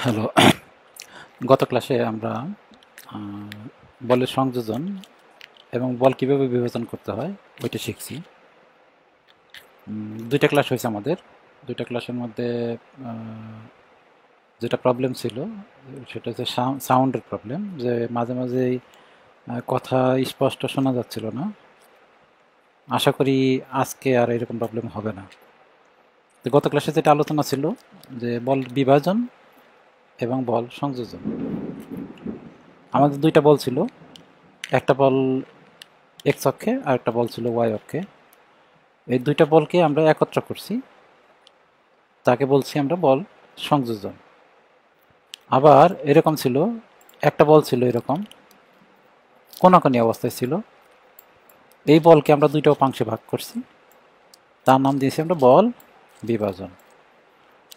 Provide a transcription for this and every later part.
Hello. গত ক্লাসে আমরা বলের সংযোজন এবং বল কীভাবে বিভাজন করতে হয় ওইটা শিখছি। দুইটা ক্লাস হয়েছে আমাদের। দুইটা ক্লাসের মধ্যে যেটা প্রবলেম ছিল সেটা হচ্ছে সাউন্ডের প্রবলেম, যে মাঝে মাঝেই কথা স্পষ্ট শোনা যাচ্ছিল না। আশা করি আজকে আর এরকম প্রবলেম হবে না। তো গত ক্লাসে যেটা আলোচনা ছিল যে বল বিভাজন এবং বল সংযোজন। আমাদের দুইটা বল ছিল, একটা বল এক্স অক্ষে আর একটা বল ছিল ওয়াই অক্ষে। এই দুইটা বলকে আমরা একত্র করছি, তাকে বলছি আমরা বল সংযোজন। আবার এরকম ছিল, একটা বল ছিল এরকম কোনাকুনি অবস্থায় ছিল, এই বলকে আমরা দুইটা উপাংশে ভাগ করছি, তার নাম দিয়েছি আমরা বল বিভাজন।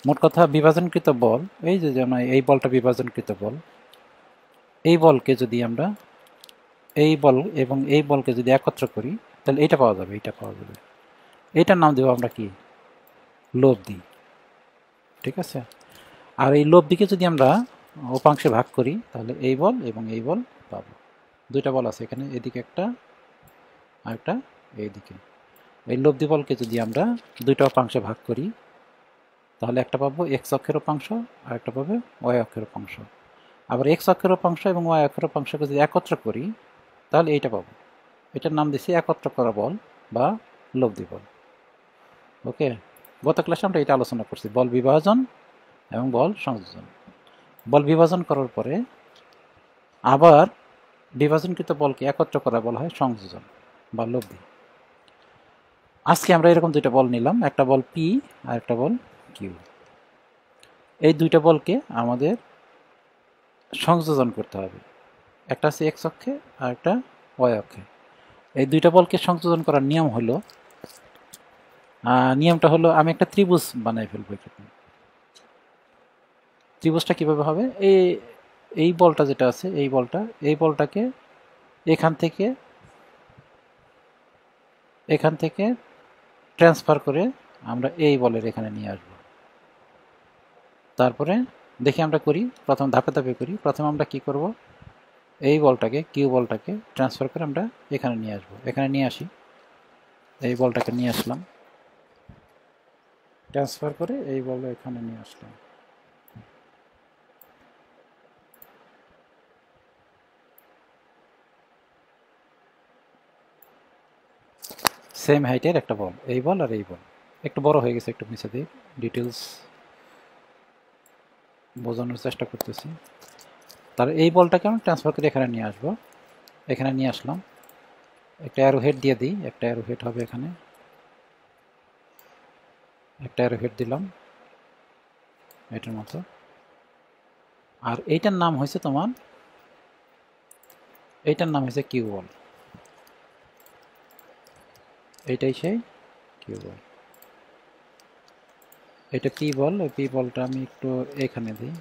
মোট কথা বিভাজনকৃত বল, এই যে যেমন এই বলটা বিভাজনকৃত বল, এই বলকে যদি আমরা এই বল এবং এই বলকে যদি একত্র করি তাহলে এইটা পাওয়া যাবে, এইটা পাওয়া যাবে। এইটার নাম দেবো আমরা কি, লব্ধি। ঠিক আছে। আর এই লব্ধিকে যদি আমরা উপাংশে ভাগ করি তাহলে এই বল এবং এই বল পাবো। দুইটা বল আছে এখানে, এদিকে একটা আর একটা এইদিকে। এই লব্ধি বলকে যদি আমরা দুইটা উপাংশে ভাগ করি তাহলে একটা পাবো এক্স অক্ষের উপাংশ আর একটা পাবে ওয়াই অক্ষের উপাংশ। আবার এক্স অক্ষের উপাংশ এবং ওয়াই অক্ষের উপাংশকে যদি একত্র করি তাহলে এইটা পাবো। এটার নাম দিচ্ছি একত্র করা বল বা লব্ধি বল। ওকে, গত ক্লাসে আমরা এটা আলোচনা করছি, বল বিভাজন এবং বল সংযোজন। বল বিভাজন করার পরে আবার বিভাজনকৃত বলকে একত্র করা বলা হয় সংযোজন বা লব্ধি। আজকে আমরা এরকম দুইটা বল নিলাম, একটা বল পি আর একটা বল কিউ। এই দুইটা বলকে আমাদের সংযোজন করতে হবে, একটা আছে এক্স অক্ষে আর একটা ওয়াই অক্ষে। এই দুইটা বলকে সংযোজন করার নিয়ম হলো, নিয়মটা হলো আমি একটা ত্রিভুজ বানাই ফেলবো এখানে। ত্রিভুজটা কিভাবে হবে, এই বলটা যেটা আছে এই বলটাকে এখান থেকে ট্রান্সফার করে আমরা এই বলের এখানে নিয়ে আসব। তারপরে দেখি আমরা করি, প্রথম ধাপে ধাপে করি। প্রথমে আমরা কি করব, এই বলটাকে কিউ বলটাকে ট্রান্সফার করে আমরা এখানে নিয়ে আসব। এখানে নিয়ে আসি, এই বলটাকে নিয়ে আসলাম, ট্রান্সফার করে এই বল এখানে নিয়ে আসলাম। সেম হাইটের একটা বল, এই বল আর এই বল। একটু বড় হয়ে গেছে, একটু নিচে দিই, ডিটেলস বোঝানোর চেষ্টা করতেছি। তার এই বলটাকে আমি ট্রান্সফার করে এখানে নিয়ে আসবো। এখানে নিয়ে আসলাম, একটা অ্যারো হেড দিয়ে দিই, একটা অ্যারো হেড হবে এখানে, একটা অ্যারো হেড দিলাম এটার মতো। আর এইটার নাম হয়েছে তোমার, এইটার নাম হয়েছে কিউ বল, এইটাই সেই কিউ বল। এটা পি বল, ওই পি বলটা আমি একটু এখানে দিই,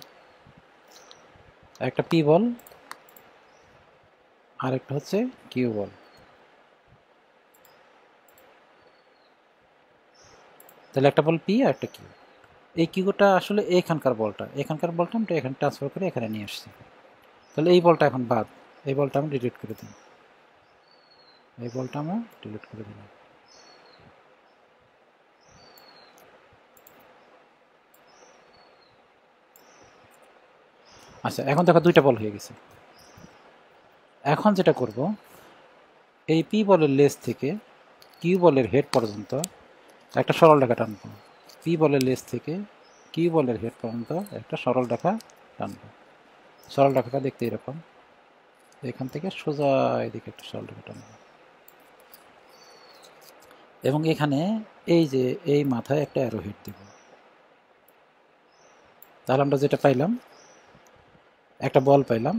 একটা পি বল আর একটা হচ্ছে কিউ বল। তাহলে একটা বল পি আর একটা কিউ। এই কিউটা আসলে এখানকার বলটা আমরা এখানে ট্রান্সফার করে এখানে নিয়ে আসছি। তাহলে এই বলটা এখন বাদ, এই বলটা আমি ডিলিট করে দিই, এই বলটা আমরা ডিলিট করে দিলাম। আচ্ছা, এখন দেখো দুইটা বল হয়ে গেছে। এখন যেটা করব, এই পি বলের লেজ থেকে কিউ বলের হেড পর্যন্ত একটা সরল রেখা টানবো। পি বলের লেজ থেকে কিউ বলের হেড পর্যন্ত একটা সরল রেখা টানবো। সরল রেখাটা দেখতে এরকম, এখান থেকে সোজা এদিকে একটা সরল রেখা টানবো এবং এখানে এই যে এই মাথায় একটা অ্যারো হেড দেব। তাহলে আমরা যেটা পাইলাম, একটা বল পাইলাম।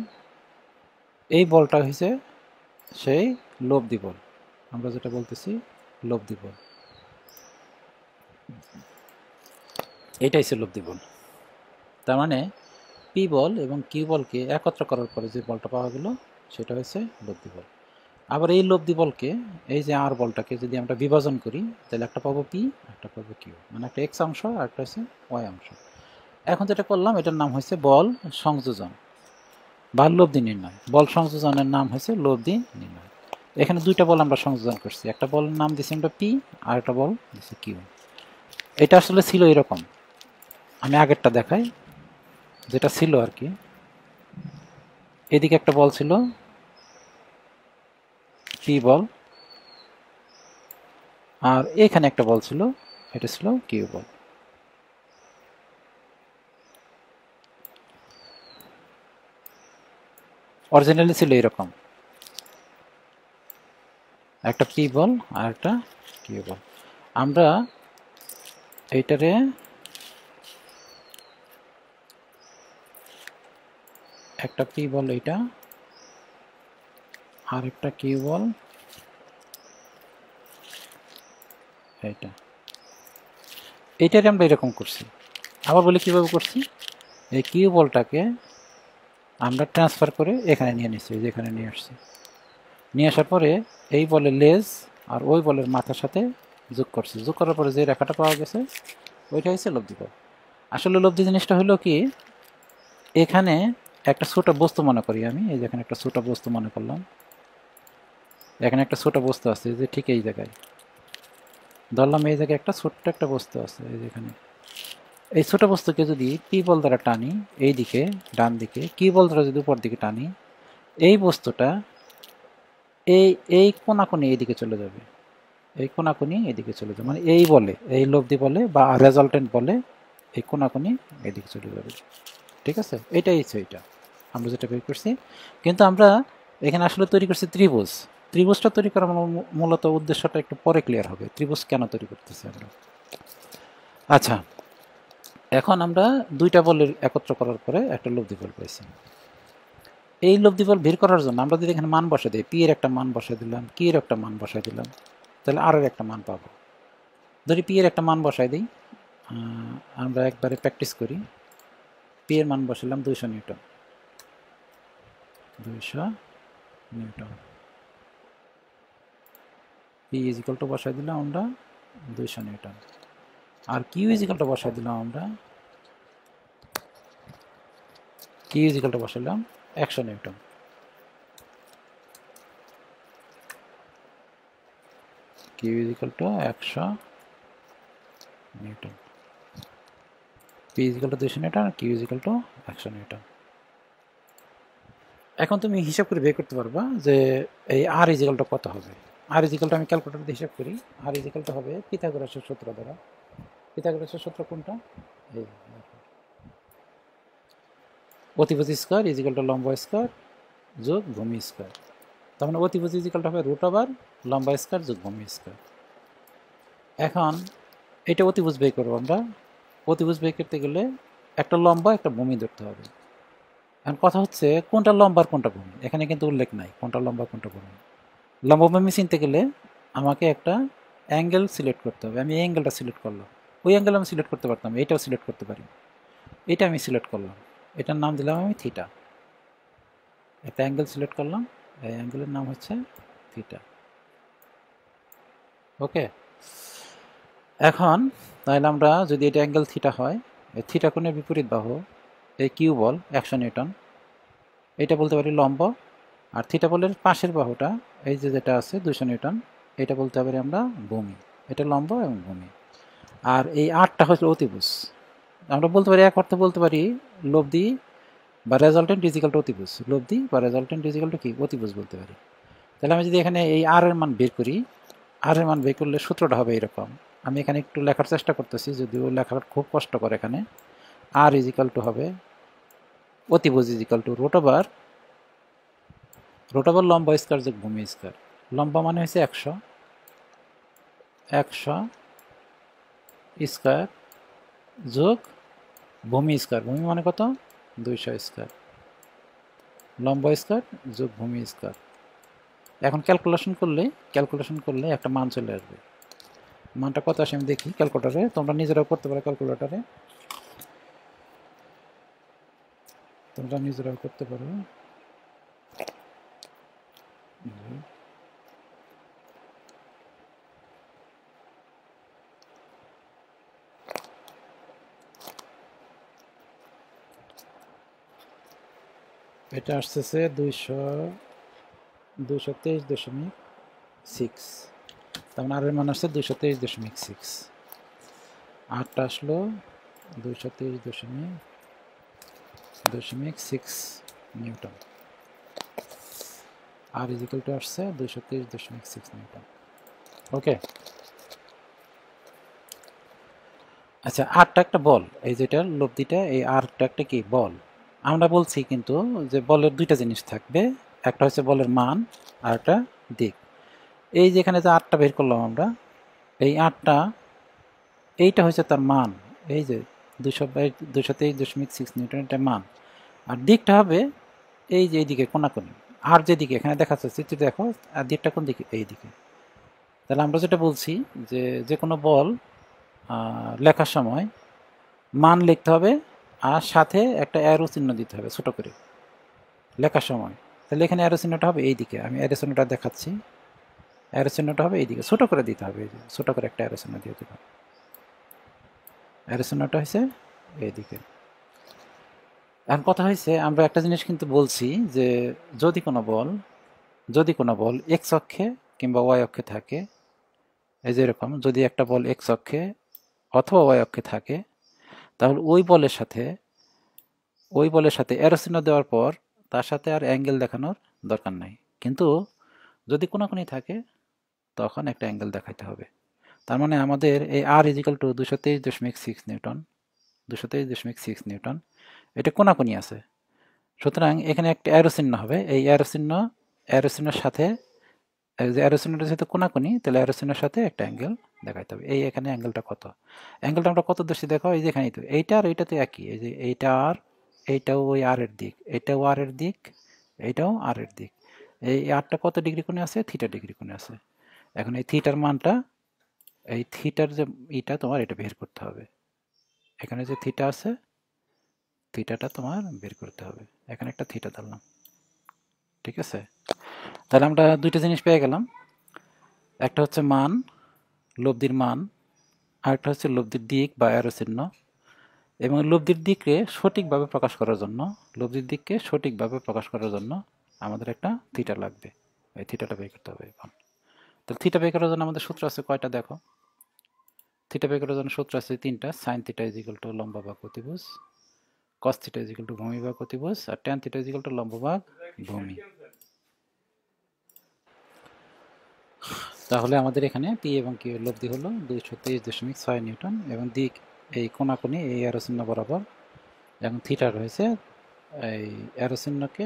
এই বলটা হয়েছে সেই লব্ধি বল, আমরা যেটা বলতেছি লব্ধি বল, এইটাই হচ্ছে লব্ধি বল। তার মানে পি বল এবং কিউ বলকে একত্র করার পরে যে বলটা পাওয়া গেল সেটা হচ্ছে লব্ধি বল। আবার এই লব্ধি বলকে, এই যে আর বলটাকে যদি আমরা বিভাজন করি তাহলে একটা পাবো পি একটা পাবো কিউ, মানে একটা এক্স অংশ আর একটা হচ্ছে ওয়াই অংশ। এখন যেটা করলাম এটার নাম হয়েছে বল সংযোজন বা লব্ধি নির্ণয়। বল সংযোজনের নাম হয়েছে লব্ধি নির্ণয়। এখানে দুইটা বল আমরা সংযোজন করছি, একটা বল নাম দিছি আমরা পি আর একটা বল দিছি কিউ। এটা আসলে ছিল এরকম, আমি আগেরটা দেখাই যেটা ছিল আর কি। এদিকে একটা বল ছিল পি বল, আর এখানে একটা বল ছিল, এটা ছিল কিউ বল। অরিজিনালি ছিল এরকম, একটা পি বল আর একটা কিউ বল। আমরা এইটারে একটা পি বল এইটা, আর একটা কিউ বল এইটা, এইটারে আমরা এরকম করছি। আবার বলি কিভাবে করছি, এই কিউ বলটাকে আমরা ট্রান্সফার করে এখানে নিয়ে নিচ্ছি, যেখানে নিয়ে আসছি। নিয়ে আসার পরে এই বলের লেজ আর ওই বলের মাথার সাথে যোগ করছি, যোগ করার পরে যে রেখাটা পাওয়া গেছে ওইটা হচ্ছে লব্ধি বল। আসলে লব্ধি জিনিসটা হলো কি, এখানে একটা ছোট বস্তু মনে করি আমি, এই যেখানে একটা ছোট বস্তু মনে করলাম, এখানে একটা ছোট বস্তু আছে যে ঠিক এই জায়গায় ধরলাম, এই জায়গায় একটা ছোট্ট একটা বস্তু আছে এই যেখানে। এই ছোট বস্তুকে যদি পি বল দ্বারা টানি এই দিকে ডান দিকে, কি বল দ্বারা যদি উপর দিকে টানি, এই বস্তুটা এই এই কোনাকুনি এইদিকে চলে যাবে, এই কোনাকুনি এদিকে চলে যাবে, মানে এই বলে এই লব্ধি বলে বা রেজাল্টেন্ট বলে এই কোনাকুনি এদিকে চলে যাবে। ঠিক আছে, এটাই হচ্ছে এটা আমরা যেটা বের করছি। কিন্তু আমরা এখানে আসলে তৈরি করছি ত্রিভুজ। ত্রিভুজটা তৈরি করার মূলত উদ্দেশ্যটা একটু পরে ক্লিয়ার হবে, ত্রিভুজ কেন তৈরি করতেছি আমরা। আচ্ছা, এখন আমরা দুইটা বলের একত্র করার পরে একটা লব্ধি বল পাইছি। এই লব্ধি বল বের করার জন্য আমরা যদি এখানে মান বসে দিই, পি এর একটা মান বসাই দিলাম, কি এর একটা মান বসাই দিলাম, তাহলে আর এর একটা মান পাবো। যদি পি এর একটা মান বসাই দিই, আমরা একবারে প্র্যাকটিস করি। পি এর মান বসালাম 200 নিউটন, 200 নিউটন। পি ইজিক্যালটা বসাই দিলাম আমরা 200 নিউটন, আর কিউ ইজিক্যালটা বসাই দিলাম আমরা, কিউ ইজিক্যালটা বসালাম 100 newton. Q is equal to 100 newton, P equal to 200 newton, Q is equal to 100 newton. এখন তুমি হিসাব করে বের করতে পারবা যে এই আর ইজিক্যালটা কত হবে। আর ইজিক্যালটা আমি ক্যালকুলেটর দিয়ে হিসাব করি, আর ইজিক্যালটা হবে পিথাগোরাসের সূত্র দ্বারা। পিথাগোরাসের সূত্র কোনটা, এই অতিভুজ স্কয়ার ইজিক্যাল টু লম্ব স্কয়ার যোগ ভূমি স্কয়ার। তার মানে অতিভুজ ইজিক্যালটা হবে রুট ওভার লম্বা স্কয়ার যোগ ভূমি স্কয়ার। এখন এটা অতিভুজ বের করবো আমরা। অতিভুজ বের করতে গেলে একটা লম্বা একটা ভূমি ধরতে হবে। এখন কথা হচ্ছে কোনটা লম্বা আর কোনটা ভূমি, এখানে কিন্তু উল্লেখ নাই কোনটা লম্বা কোনটা ভূমি। লম্বা ভূমি চিনতে গেলে আমাকে একটা অ্যাঙ্গেল সিলেক্ট করতে হবে। আমি এই অ্যাঙ্গেলটা সিলেক্ট করলাম, ওই অ্যাঙ্গেল আমি সিলেক্ট করতে পারতাম, এটাও সিলেক্ট করতে পারি। এটা আমি সিলেক্ট করলাম, এটার নাম দিলাম আমি থিটা। একটা অ্যাঙ্গেল সিলেক্ট করলাম, এই অ্যাঙ্গেলের নাম হচ্ছে থিটা। ওকে, এখন তাহলে আমরা যদি এটা অ্যাঙ্গেল থিটা হয়, এই থিটা কোণের বিপরীত বাহু এই কিউ বল 100 নিউটন, এটা বলতে পারি লম্ব। আর থিটা বলের পাশের বাহুটা এই যে যেটা আছে 200 নিউটন, এটা বলতে পারি আমরা ভূমি। এটা লম্ব এবং ভূমি। আর এই আটটা হচ্ছে অতিভুজ। আমরা বলতে পারি এক অর্থে বলতে পারি লব্ধি বা রেজাল্টেন্ট ইজিক্যাল টু অতিভুজ, লব্ধি বা রেজাল্টেন্ট ইজিক্যাল টু কি অতিভুজ বলতে পারি। তাহলে আমি যদি এখানে এই আর এর মান বের করি, আর এর মান বের করলে সূত্রটা হবে এরকম। আমি এখানে একটু লেখার চেষ্টা করতেছি, যদিও লেখার খুব কষ্টকর। এখানে আর ইজিক্যাল টু হবে অতিভুজ ইজিক্যাল টু রুট ওভার লম্বা স্কয়ার যোগ ভূমি স্কয়ার। লম্বা মানে হচ্ছে 100 স্কয়ার যোগ ভূমি স্কয়ার, ভূমি মানে কত 200 স্কয়ার, লম্বা স্কয়ার যোগ ভূমি স্কয়ার। এখন ক্যালকুলেশন করলে একটা মান চলে আসবে। মানটা কত আসে আমি দেখি ক্যালকুলেটরে, তোমরা নিজেরাও করতে পারো ক্যালকুলেটরে, তোমরা নিজেরাও করতে পারো। এটা আসতেছে 223.6, তার মানে আর এর মান আসছে 223.6, আরটা আসলো 223.6 নিউটন, আর ইজিক্যাল টু আসছে 223.6 নিউটন। ওকে, আচ্ছা আরটা একটা বল, এই যেটা লব্ধিটা, এই আরটা একটা কি বল। আমরা বলছি কিন্তু যে বলের দুইটা জিনিস থাকবে, একটা হচ্ছে বলের মান আর একটা দিক। এই যেখানে যে আরটা বের করলাম আমরা, এই আরটা এইটা হচ্ছে তার মান, এই যে 223.6 নিউটন এটা মান, আর দিকটা হবে এই যে এইদিকে কোনাকুনি, আর যেদিকে এখানে দেখাচ্ছে চিত্র দেখো, আর দিকটা কোন দিকে, এই দিকে। তাহলে আমরা যেটা বলছি যে যে কোনো বল লেখার সময় মান লিখতে হবে আর সাথে একটা অ্যারো চিহ্ন দিতে হবে ছোট করে লেখার সময়। তাহলে এখানে অ্যারো চিহ্নটা হবে এই দিকে, আমি অ্যারো চিহ্নটা দেখাচ্ছি, অ্যারো চিহ্নটা হবে এই দিকে, ছোট করে দিতে হবে, এই যে ছোট করে একটা অ্যারো চিহ্ন দিয়ে দেবো, অ্যারো চিহ্নটা হয়েছে এইদিকে। এখন কথা হয়েছে আমরা একটা জিনিস কিন্তু বলছি যে যদি কোনো বল এক্স অক্ষে কিংবা ওয়াই অক্ষে থাকে, এই যে এরকম যদি একটা বল এক্স অক্ষে অথবা ওয়াই অক্ষে থাকে, তাহলে ওই বলের সাথে অ্যারো চিহ্ন দেওয়ার পর তার সাথে আর অ্যাঙ্গেল দেখানোর দরকার নাই, কিন্তু যদি কোনাকুনি থাকে তখন একটা অ্যাঙ্গেল দেখাইতে হবে। তার মানে আমাদের এই আর ইজিক্যাল টু 223.6 নিউটন, এটা কোনাকুনি আছে, সুতরাং এখানে একটা অ্যারো চিহ্ন হবে, এই অ্যারো চিহ্নের সাথে যে অ্যারো চিহ্নটা যেহেতু কোনাকুনি, তাহলে অ্যারো চিহ্নের সাথে একটা অ্যাঙ্গেল দেখাইতে হবে। এই এখানে অ্যাঙ্গেলটা কত, অ্যাঙ্গেলটা আমরা কত দর্শী দেখো, এই যে এখানেই তো, এইটা আর এইটা তো একই, এই যে এইটা আর এইটাও ওই আর এর দিক, এটাও আর এর দিক, এইটাও আর এর দিক, এই আরটা কত ডিগ্রি কোণে আছে, থিটা ডিগ্রি কোণে আছে। এখন এই থিটার মানটা, এই থিটার যে ইটা তোমার এটা বের করতে হবে, এখানে যে থিটা আছে থিটাটা তোমার বের করতে হবে, এখানে একটা থিটা ধরলাম, ঠিক আছে। তাহলে আমরা দুইটা জিনিস পেয়ে গেলাম, একটা হচ্ছে মান, লব্ধির মান, আরেকটা হচ্ছে লব্ধির দিক বা অ্যারো চিহ্ন। এবং লব্ধির দিককে সঠিকভাবে প্রকাশ করার জন্য আমাদের একটা থিটা লাগবে, এই থিটাটা বের করতে হবে এখন। তাহলে থিটা বের করার জন্য আমাদের সূত্র আছে কয়টা দেখো, থিটা বের করার জন্য সূত্র আছে তিনটা, সাইন থিটা ইজিক্যাল টু লম্বা ভাগ অতিভুজ, কস থিটা ইজিক্যাল টু ভূমি ভাগ অতিভুজ, আর ট্যান থিটা ইজিক্যাল টু লম্ব ভাগ ভূমি। তাহলে আমাদের এখানে পি এবং কিউ এর লব্ধি হলো 223.6 নিউটন, এবং দিক এই কোনাকুনি এই অ্যারো চিহ্ন বরাবর, এবং থিটা রয়েছে, এই অ্যারো চিহ্নকে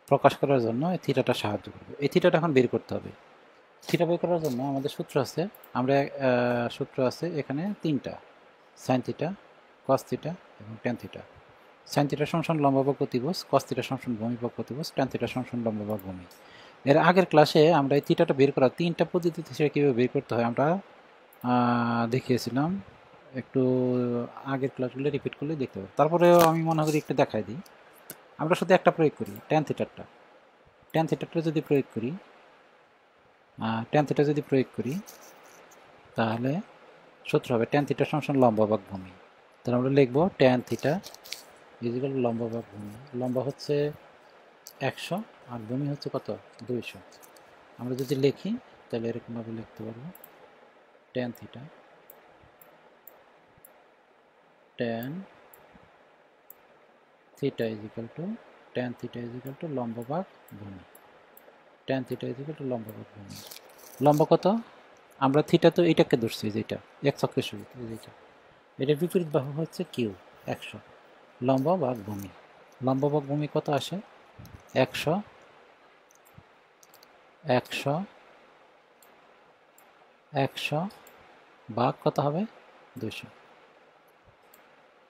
প্রকাশ করার জন্য এই থিটাটা সাহায্য করবে। এই থিটাটা এখন বের করতে হবে। থিটা বের করার জন্য আমাদের সূত্র আছে, সূত্র আছে এখানে তিনটা, সাইন থিটা, কস থিটা এবং ট্যান থিটা। সাইন থিটা সমান লম্ব ভাগ অতিভুজ, কস থিটা সমান ভূমি ভাগ অতিভুজ, ট্যান থিটা সমান লম্ব ভাগ ভূমি। এর আগের ক্লাসে আমরা এই থিটাটা বের করা তিনটা পদ্ধতিতে সেটা কীভাবে বের করতে হয় আমরা দেখিয়েছিলাম, একটু আগের ক্লাসগুলো রিপিট করলে দেখতে পাবো। তারপরেও আমি মনে করি একটু দেখাই দিই, আমরা শুধু একটা প্রয়োগ করি, ট্যান থিটাটা যদি প্রয়োগ করি তাহলে সূত্র হবে ট্যান থিটা সমান লম্ব ভাগ ভূমি। তাহলে আমরা লিখবো ট্যান থিটা ইজিক্যাল লম্ব ভাগ ভূমি, লম্ব হচ্ছে 100 আর ভূমি হচ্ছে কত 200। আমরা যদি লিখি তাহলে এরকমভাবে লিখতে পারবো, ট্যান থিটা ইজিক্যাল টু লম্ব ভাগ ভূমি, ট্যান থিটা ইজিক্যাল টু লম্ব ভাগ ভূমি। লম্ব কত, আমরা থিটা তো এইটাকে ধরছি, যেটা এক্স অক্ষের সহিত, যেটা এটার বিপরীত বাহু হচ্ছে কিউ 100, লম্ব ভাগ ভূমি, লম্ব ভাগ ভূমি কত আসে 100, 100 ভাগ কত হবে 200,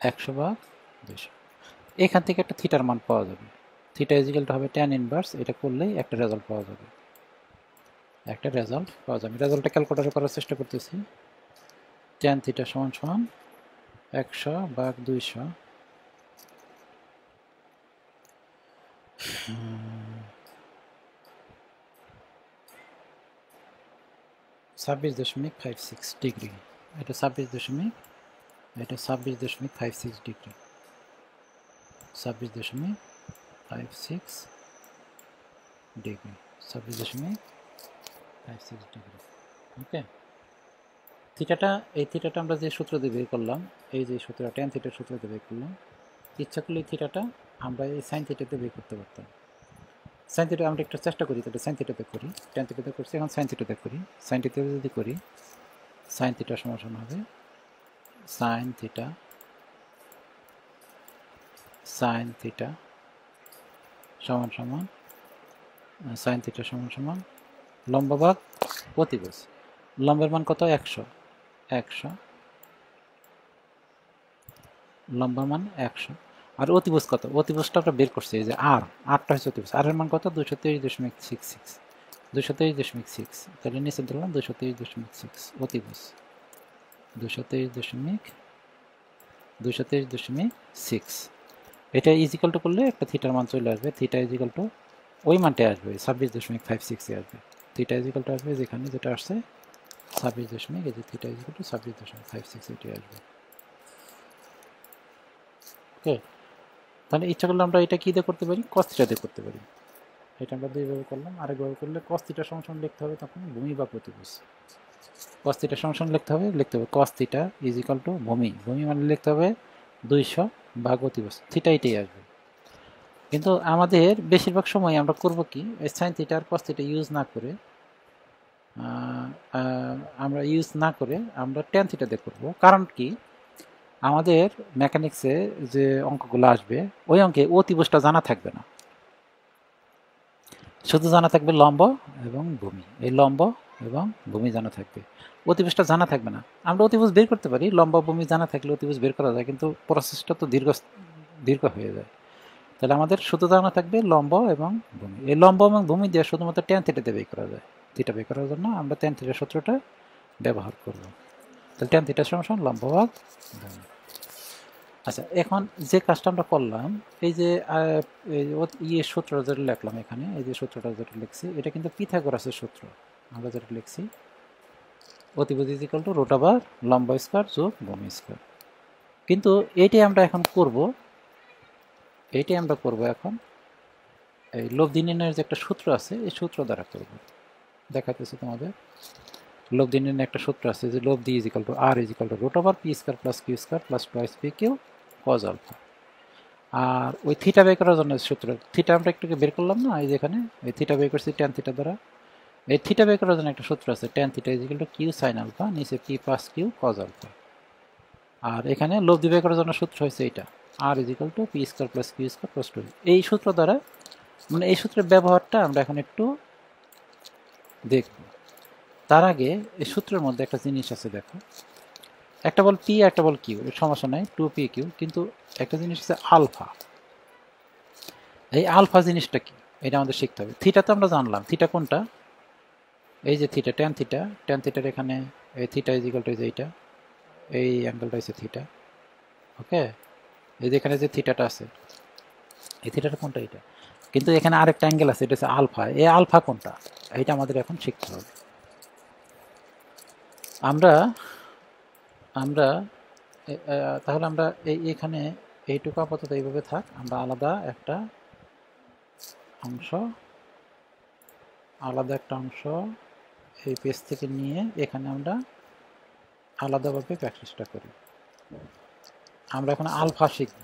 100 ভাগ 200। এখান থেকে একটা থিটার মান পাওয়া যাবে, থিটা ইজিক্যাল টু হবে ট্যান ইনভার্স, এটা করলেই একটা রেজাল্ট পাওয়া যাবে, রেজাল্টটা ক্যালকুলেটর করার চেষ্টা করতেছি। ট্যান থিটা সমান 100 ভাগ 200, 26.56 ডিগ্রি, এটা 26.56 ডিগ্রি, 26.56 56 ডিগ্রি, 26.56 ডিগ্রি। ওকে, থিটাটা, এই থিটাটা আমরা যে সূত্র দিয়ে বের করলাম, এই যে সূত্র ট্যান থিটার সূত্র দিয়ে বের করলাম, ইচ্ছা করলে এই থিটাটা আমরা এই সাইন থিটাতে বের করতে পারতাম। সাইন থিটা আমরা একটু চেষ্টা করি, তাহলে সাইন থিটাতে করি, ট্যান থিটাতে করছি, এখন সাইন থিটাতে করি। সাইন থিটাতে যদি করি, সাইন থিটা সমান হবে সাইন থিটা সমান সমান সাইন থিটা সমান সমান লম্ব ভাগ অতিভুজ। লম্বের মান কত? 100। লম্বের মান 100। আর অতিভুজ কত? অতিভুজটা আমরা বের করছি, এই যে আরটা হচ্ছে অতিভুজ। আর এর মান কত? 223.66। 223.6, তাহলে নিচে ধরলাম 223.6 অতিভুজ। 223.6 এটা ইজিক্যাল টু করলে একটা থিটার মান চলে আসবে। থিটা ইজিক্যাল টু ওই মানটাই আসবে, 26.56 আসবে। থিটা ইজিক্যাল টু আসবে যেখানে যেটা আসছে 26 এই যে থিটা ইজিক্যাল টু 26.56 এটাই আসবে। ওকে, তাহলে ইচ্ছা করলে আমরা এটা কি দিয়ে করতে পারি? কস থিটা দিয়ে করতে পারি। এটা আমরা দুইভাবে করলাম, আরেকভাবে করলে কস থিটা সমান লিখতে হবে তখন ভূমি বা প্রতিভুজ। কস থিটা সমান লিখতে হবে কস থিটা ইজিক্যাল টু ভূমি মানে লিখতে হবে 200 ভাগ অতিভুজ। থিটা এটাই আসবে। কিন্তু আমাদের বেশিরভাগ সময় আমরা করব কি, সাইন থিটা আর কস থিটা ইউজ না করে আমরা ট্যান থিটা দিয়ে করব। কারণ কি, আমাদের মেকানিক্সে যে অঙ্কগুলো আসবে ওই অঙ্কে অতিভুজটা জানা থাকবে না, শুধু জানা থাকবে লম্ব এবং ভূমি। এই লম্ব এবং ভূমি জানা থাকবে, অতিভুজটা জানা থাকবে না। আমরা অতিভুজ বের করতে পারি, লম্ব ভূমি জানা থাকলে অতিভুজ বের করা যায়, কিন্তু প্রসেসটা তো দীর্ঘ হয়ে যায়। তাহলে আমাদের শুধু জানা থাকবে লম্ব এবং ভূমি। এই লম্ব এবং ভূমি দিয়ে শুধুমাত্র ট্যান থিটাতে বের করা যায়। থিটা বের করার জন্য আমরা ট্যান থিটার সূত্রটা ব্যবহার করব। তাহলে ট্যান থিটার সমান লম্ব ভাগ ভূমি। আচ্ছা, এখন যে কাজটা আমরা করলাম, এই যে সূত্র যেটা লিখলাম এখানে, এই যে সূত্রটা যেটা লিখছি, এটা কিন্তু পিথাগোরাসের সূত্র। আমরা যেটা লিখছি অতিভুজ ইকুয়াল টু রুট ওভার লম্ব স্কয়ার যোগ ভূমি স্কয়ার। কিন্তু এইটাই আমরা এখন করব এখন এই লব্ধি নির্ণয়ের যে একটা সূত্র আছে, এই সূত্র দ্বারা করব। দেখাতেছি তোমাদের। লব্ধি নির্ণয়ের একটা সূত্র আছে যে লব্ধি is equal to R is equal to root over P square plus Q square plus twice P Q cos alpha. আর ওই থিটা বের করার জন্য সূত্র, থিটা আমরা একটু বের করলাম না, এই যেখানে এই থিটা বের করছি ট্যান থিটা দ্বারা। এই থিটা বের করার জন্য একটা সূত্র আছে, tan theta is equal to Q sine alpha, নিচে P plus Q cos alpha. আর এখানে লব্ধি বের করার জন্য সূত্র হয়েছে এটা, R is equal to P square plus Q square plus two. এই সূত্র দ্বারা, মানে এই সূত্রের ব্যবহারটা আমরা এখন একটু দেখব। তার আগে এই সূত্রের মধ্যে একটা জিনিস আছে, দেখো, একটা বল পি একটা বল কিউ, এর সমস্যা নাই, 2p কিউ, কিন্তু একটা জিনিস আছে আলফা। এই আলফা জিনিসটা কি, এটা আমাদের শিখতে হবে। থিটা তো আমরা জানলাম, থিটা কোনটা, এই যে থিটা, ট্যান থিটার এখানে এই থিটা ইজ ইকুয়াল টু এইটা, এই অ্যাঙ্গেলটা হচ্ছে থিটা। ওকে, এই যে এখানে যে থিটাটা আছে, এই থিটাটা কোনটা, এটা। কিন্তু এখানে আরেকটা অ্যাঙ্গেল আছে, এটা হচ্ছে আলফা। এই আলফা কোনটা, এইটা আমাদের এখন শিখতে হবে। তাহলে আমরা এখানে এইটুকু আপাতত এইভাবে থাক, আমরা আলাদা একটা অংশ এই পেজ থেকে নিয়ে এখানে আমরা আলাদাভাবে প্র্যাকটিসটা করি। আমরা এখন আলফা শিখব,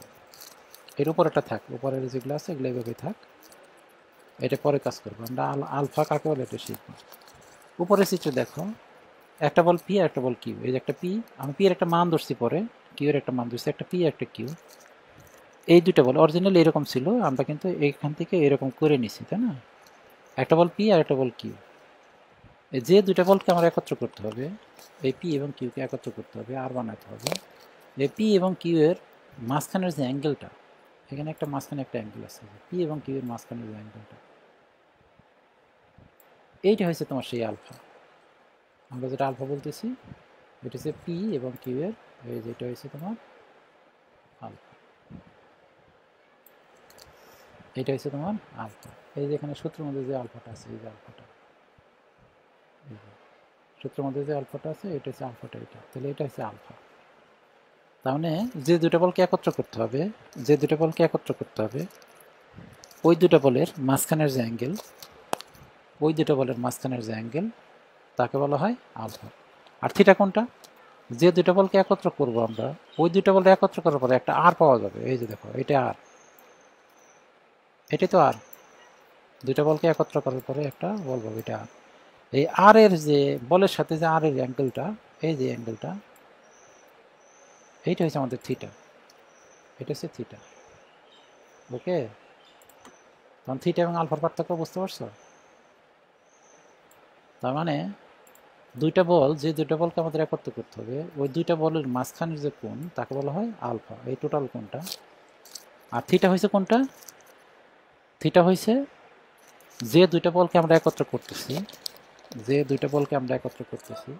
এর উপর একটা থাক, উপরের যেগুলো আছে এগুলো এইভাবে থাক, এটা পরে কাজ করবো। আমরা আলফা কাকে বলে এটা শিখবো। উপরের চিত্রে দেখো, একটা বল পি আর একটা বল কিউ। এই যে একটা পি, আমি পি এর একটা মান ধরছি, পরে কিউ এর একটা মান ধরছি, একটা পি একটা কিউ। এই দুইটা বল অরিজিনালি এরকম ছিল, আমরা কিন্তু এখান থেকে এরকম করে নিছি, তাই না। একটা বল পি আর একটা বল কিউ, যে দুইটা বলকে আমার একত্র করতে হবে, এই পি এবং কিউকে একত্র করতে হবে, আর বানাতে হবে। এই পি এবং কিউ এর মাঝখানের যে অ্যাঙ্গেলটা, এখানে একটা মাঝখানে একটা অ্যাঙ্গেল আছে, পি এবং কিউ এর মাঝখানের যে অ্যাঙ্গেলটা, এইটা হচ্ছে তোমার সেই আলফা। আমরা যেটা আলফা বলতেছি, এটা হচ্ছে পি এবং কিউ এর, এই যেটা হচ্ছে তোমার আলফা, এটা হচ্ছে তোমার আলফা। এই যে এখানে সূত্রের মধ্যে যে আলফাটা আছে, এই যে আলফাটা, সূত্রের মধ্যে যে আলফাটা আছে, এটা হচ্ছে আলফাটা, এটা। তাহলে এটা হচ্ছে আলফা। তার মানে যে দুটো বলকে একত্র করতে হবে, ওই দুটো বলের মাঝখানের যে অ্যাঙ্গেল, ওই দুটো বলের মাঝখানের যে অ্যাঙ্গেল তাকে বলা হয় আলফা। আর থিটা কোনটা? যে দুটো বলকে একত্র করব আমরা, ওই দুটো বলকে একত্র করার পরে একটা আর পাওয়া যাবে। এই যে দেখো, এটা আর, এটাই তো আর। দুইটা বলকে একত্র করার পরে একটা বল পাবো, এটা আর। এই আর এর যে বলের সাথে যে আর এর অ্যাঙ্গেলটা, এই যে অ্যাঙ্গেলটা, এইটা হচ্ছে আমাদের থিটা। এটা হচ্ছে থিটা। ওকে, তখন থিটা এবং আলফার পার্থক্য বুঝতে পারছো? তার মানে দুইটা বল, যে দুইটা বলকে আমাদের একত্র করতে হবে, ওই দুইটা বলের মাঝখানের যে কোণ তাকে বলা হয় আলফা, এই টোটাল কোণটা। আর থিটা হয়েছে কোনটা? থিটা হয়েছে যে দুইটা বলকে আমরা একত্র করতেছি, যে দুইটা বলকে আমরা একত্র করতেছি,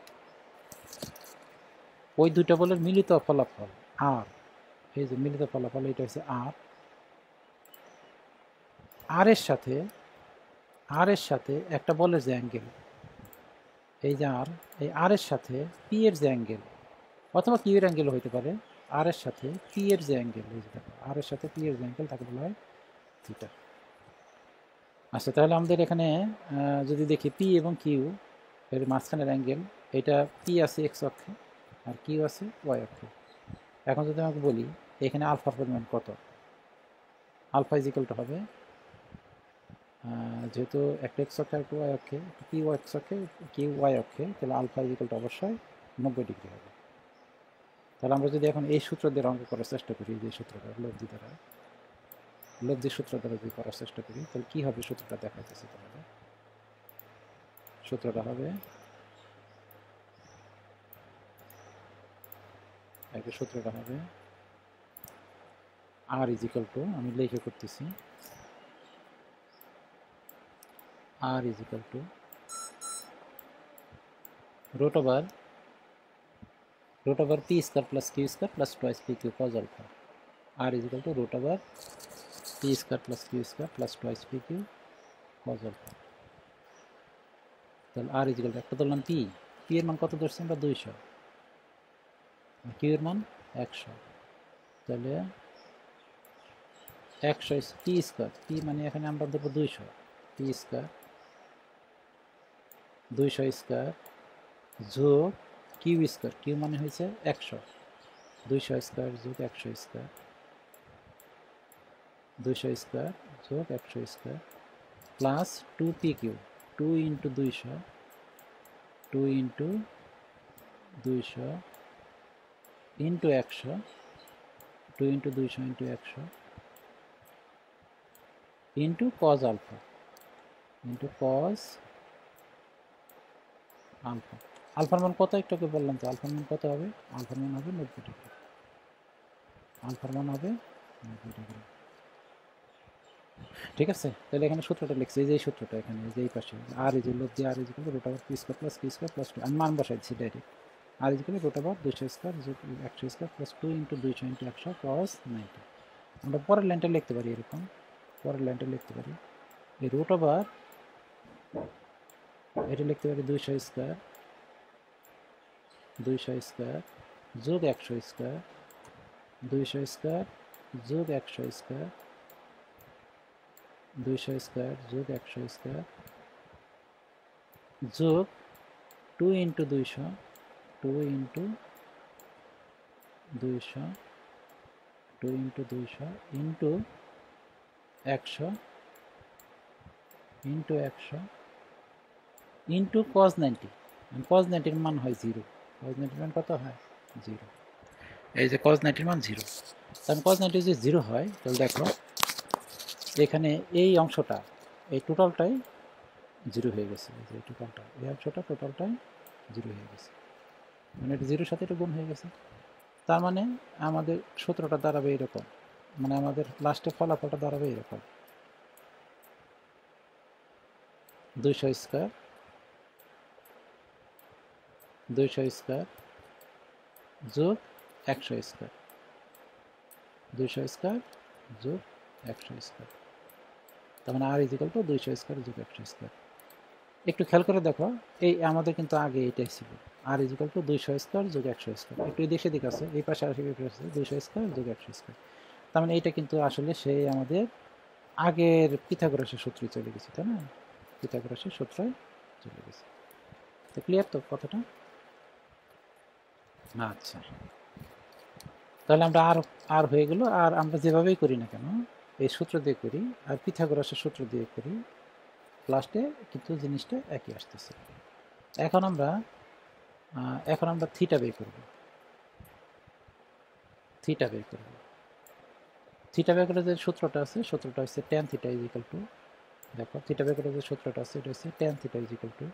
ওই দুইটা বলের মিলিত ফলাফল আর। এই যে মিলিত ফলাফল, এটা হচ্ছে আর। আর এর সাথে, আর এর সাথে একটা বলের যে অ্যাঙ্গেল, এই যে আর, এই আর এর সাথে পি এর যে অ্যাঙ্গেল, অথবা কিউ এর অ্যাঙ্গেল হইতে পারে, আর এর সাথে পি এর যে অ্যাঙ্গেল, এই যে দেখো, আর এর সাথে পি এর যে অ্যাঙ্গেল তাকে বলা হয় থিটা। আচ্ছা, তাহলে আমাদের এখানে যদি দেখি পি এবং কিউ এর মাঝখানের অ্যাঙ্গেল, এটা পি আছে এক্স অক্ষে আর কিউ আছে ওয়াই অক্ষে। এখন যদি আমাকে বলি এখানে আলফার পরিমাণ কত, আলফা ইজিক্যাল টু হবে, যেহেতু একটা এক্স অক্ষে আর একটা ওয়াই অক্ষে, কিউ এক্স অক্ষে কিউ ওয়াই অক্ষে, তাহলে আলফা ইজিক্যাল টু অবশ্যই 90 ডিগ্রি হবে। তাহলে আমরা যদি এখন এই সূত্র দিয়ে অঙ্ক করার চেষ্টা করি, যে সূত্রটা লব্ধি দ্বারা, লব্ধি সূত্র দ্বারা যদি করার চেষ্টা করি, তাহলে কী হবে সূত্রটা দেখা যাচ্ছে। তাহলে সূত্রটা হবে, একটা সূত্রটা হবে আর ইজিক্যাল টু, আমি লিখে করতেছি, R is equal to root over p square plus q square plus twice pq cos alpha. R is equal to root over p square plus q square plus twice pq cos alpha. তাহলে r is equal to একটা ধরলাম p, p এর মান কত ধরছি আমরা 200, q এর মান 100, তাহলে 100 p স্কয়ার, p মানে এখানে আমরা ধরবো 200, p স্কয়ার 200 স্কয়ার যোগ কিউ স্কয়ার, কিউ মানে হয়েছে 100, 200 স্কয়ার যোগ 100 স্কয়ার, 200 স্কয়ার যোগ 100 square plus 2pq, 2 into 200, 2 into 200 into 100, 2 into 200 into 100 into cos alpha, into cos alpha. আলফার মান কত একটাকে বললাম, তো আলফার মান কত হবে? আলফার মান হবে 90 ডিগ্রি, আলফার মান হবে 90 ডিগ্রি। ঠিক আছে, তাহলে এখানে সূত্রটা লিখছি, এই যে সূত্রটা এখানে, এই যে এই পাশে আর ইজ লব্ধি R is equal root over P square plus Q square plus 2, আমি মান বসাই দিচ্ছি direct, R is equal root over 200 square যোগ 100 square plus 2 into 200 into 100 cos 90। আমরা পরের লাইনটা লিখতে পারি এরকম, পরের লাইনটা লিখতে পারি এই রুট ওভার, এটা লিখতে পারি 200 স্কয়ার, 200 স্কয়ার যোগ 100 স্কয়ার, 200 স্কয়ার যোগ 100 স্কয়ার, 200 স্কয়ার যোগ 100 স্কয়ার যোগ 2 into 200, 2 into 200, 2 into 200 into 100 into 100 into cos 90, cos 90 মান হয় 0, cos 90 মান কত হয় 0, এই যে cos 90 মান 0। তাহলে cos 90 যদি 0 হয়, তাহলে দেখো এখানে এই অংশটা, এই টোটালটাই 0 হয়ে গেছে, এই যে টোটালটা, এই অংশটা টোটালটাই 0 হয়ে গেছে, মানে এটা 0-এর সাথে এটা গুণ হয়ে গেছে। তার মানে আমাদের সূত্রটা দাঁড়াবে এরকম, মানে আমাদের লাস্টে ফলাফলটা দাঁড়াবে এরকম, 200 স্কয়ার, 200 স্কয়ার যোগ 100 স্কয়ার, 200 স্কয়ার যোগ 100 স্কয়ার, তার মানে আর ইজিক্যাল টু 200 স্কয়ার যোগ 100 স্কয়ার। একটু খেয়াল করে দেখো, এই আমাদের কিন্তু আগে এটাই ছিল, আর ইজিক্যাল টু 200 স্কয়ার যোগ 100 স্কয়ার, একটু এদিকে দিকে আছে, এই পাশে আসে, এই পাশে 200 স্কয়ার যোগ 100 স্কয়ার, তার মানে এইটা কিন্তু আসলে সেই আমাদের আগের পিথাগোরাসের সূত্রে চলে গেছি, তাই না? পিথাগোরাসের সূত্রে চলে গেছি। তো ক্লিয়ার তো কথাটা? আচ্ছা, তাহলে আমরা আর আর হয়ে গেল। আর আমরা যেভাবেই করি না কেন, এই সূত্র দিয়ে করি আর পিথাগোরাসের সূত্র দিয়ে করি, লাস্টে কিন্তু জিনিসটা একই আসতেছে। এখন আমরা থিটা বের করব। থিটা বের করব। থিটা বের করে যে সূত্রটা আছে, সূত্রটা হচ্ছে tan theta is equal to, দেখো থিটা বের করে যে সূত্রটা আছে এটা হচ্ছে tan theta is equal to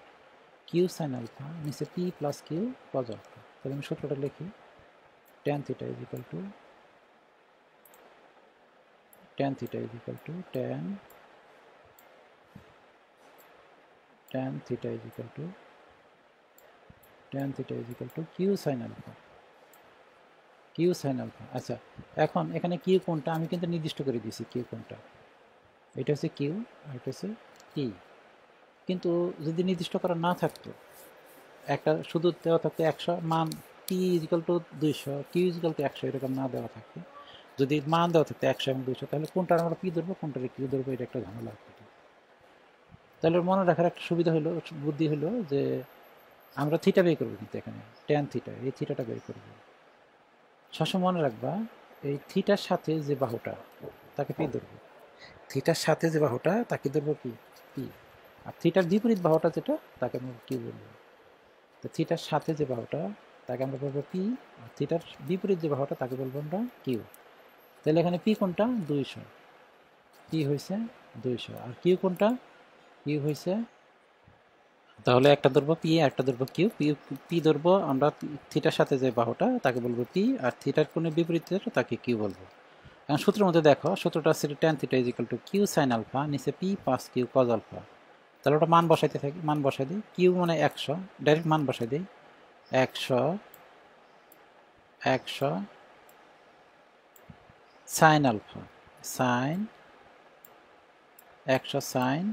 Q sine alpha নিচে P plus Q cos alpha. তাহলে আমি সূত্রটা লিখি, tan theta is equal to tan theta is equal to tan theta is equal to tan theta is equal to Q sine alpha, Q sine alpha. আচ্ছা, এখন এখানে Q কোনটা আমি কিন্তু নির্দিষ্ট করে দিয়েছি, কিউ কোনটা, এটা হচ্ছে কিউ আর এটা হচ্ছে টি। কিন্তু যদি নির্দিষ্ট করা না থাকতো, একটা শুধু দেওয়া থাকতো 100 মান, T is equal to 200, Q is equal to 100, এরকম না দেওয়া থাকতো, যদি মান দেওয়া থাকতো 100 এবং 200, তাহলে কোনটার আমরা পি ধরবো কোনটার কিউ ধরবো, এটা একটা ঝামেলা হতো। তাহলে মনে রাখার একটা সুবিধা হলো, বুদ্ধি হলো যে আমরা থিটা বের করবো, কিন্তু এখানে ট্যান থিটা, এই থিটাটা বের করবো। সবসময় মনে রাখবা এই থিটার সাথে যে বাহুটা তাকে পি ধরবো, থিটার সাথে যে বাহুটা তাকে ধরবো কি পি, আর থিটার বিপরীত বাহুটা যেটা তাকে আমরা কিউ বলবো। তো থিটার সাথে যে বাহুটা তাকে আমরা বলবো পি, আর থিটার বিপরীত যে বাহুটা তাকে বলবো আমরা কিউ। তাহলে এখানে পি কোনটা 200, পি হয়েছে 200, আর কিউ কোনটা, কিউ হয়েছে, তাহলে একটা ধরবো পি একটা ধরবো কিউ। পি ধরবো আমরা থিটার সাথে যে বাহুটা তাকে বলবো পি, আর থিটার কোনো বিপরীত তাকে কিউ বলবো। এখন সূত্রের মধ্যে দেখো, সূত্রটা হচ্ছে tan theta is equal to Q sine alpha নিচে P plus Q cos alpha. তাহলে ওটা মান বসাইতে থাকি, মান বসাই দিই, কিউ মানে 100, ডাইরেক্ট মান বসাই দিই, 100 sine alpha, sine 100 sine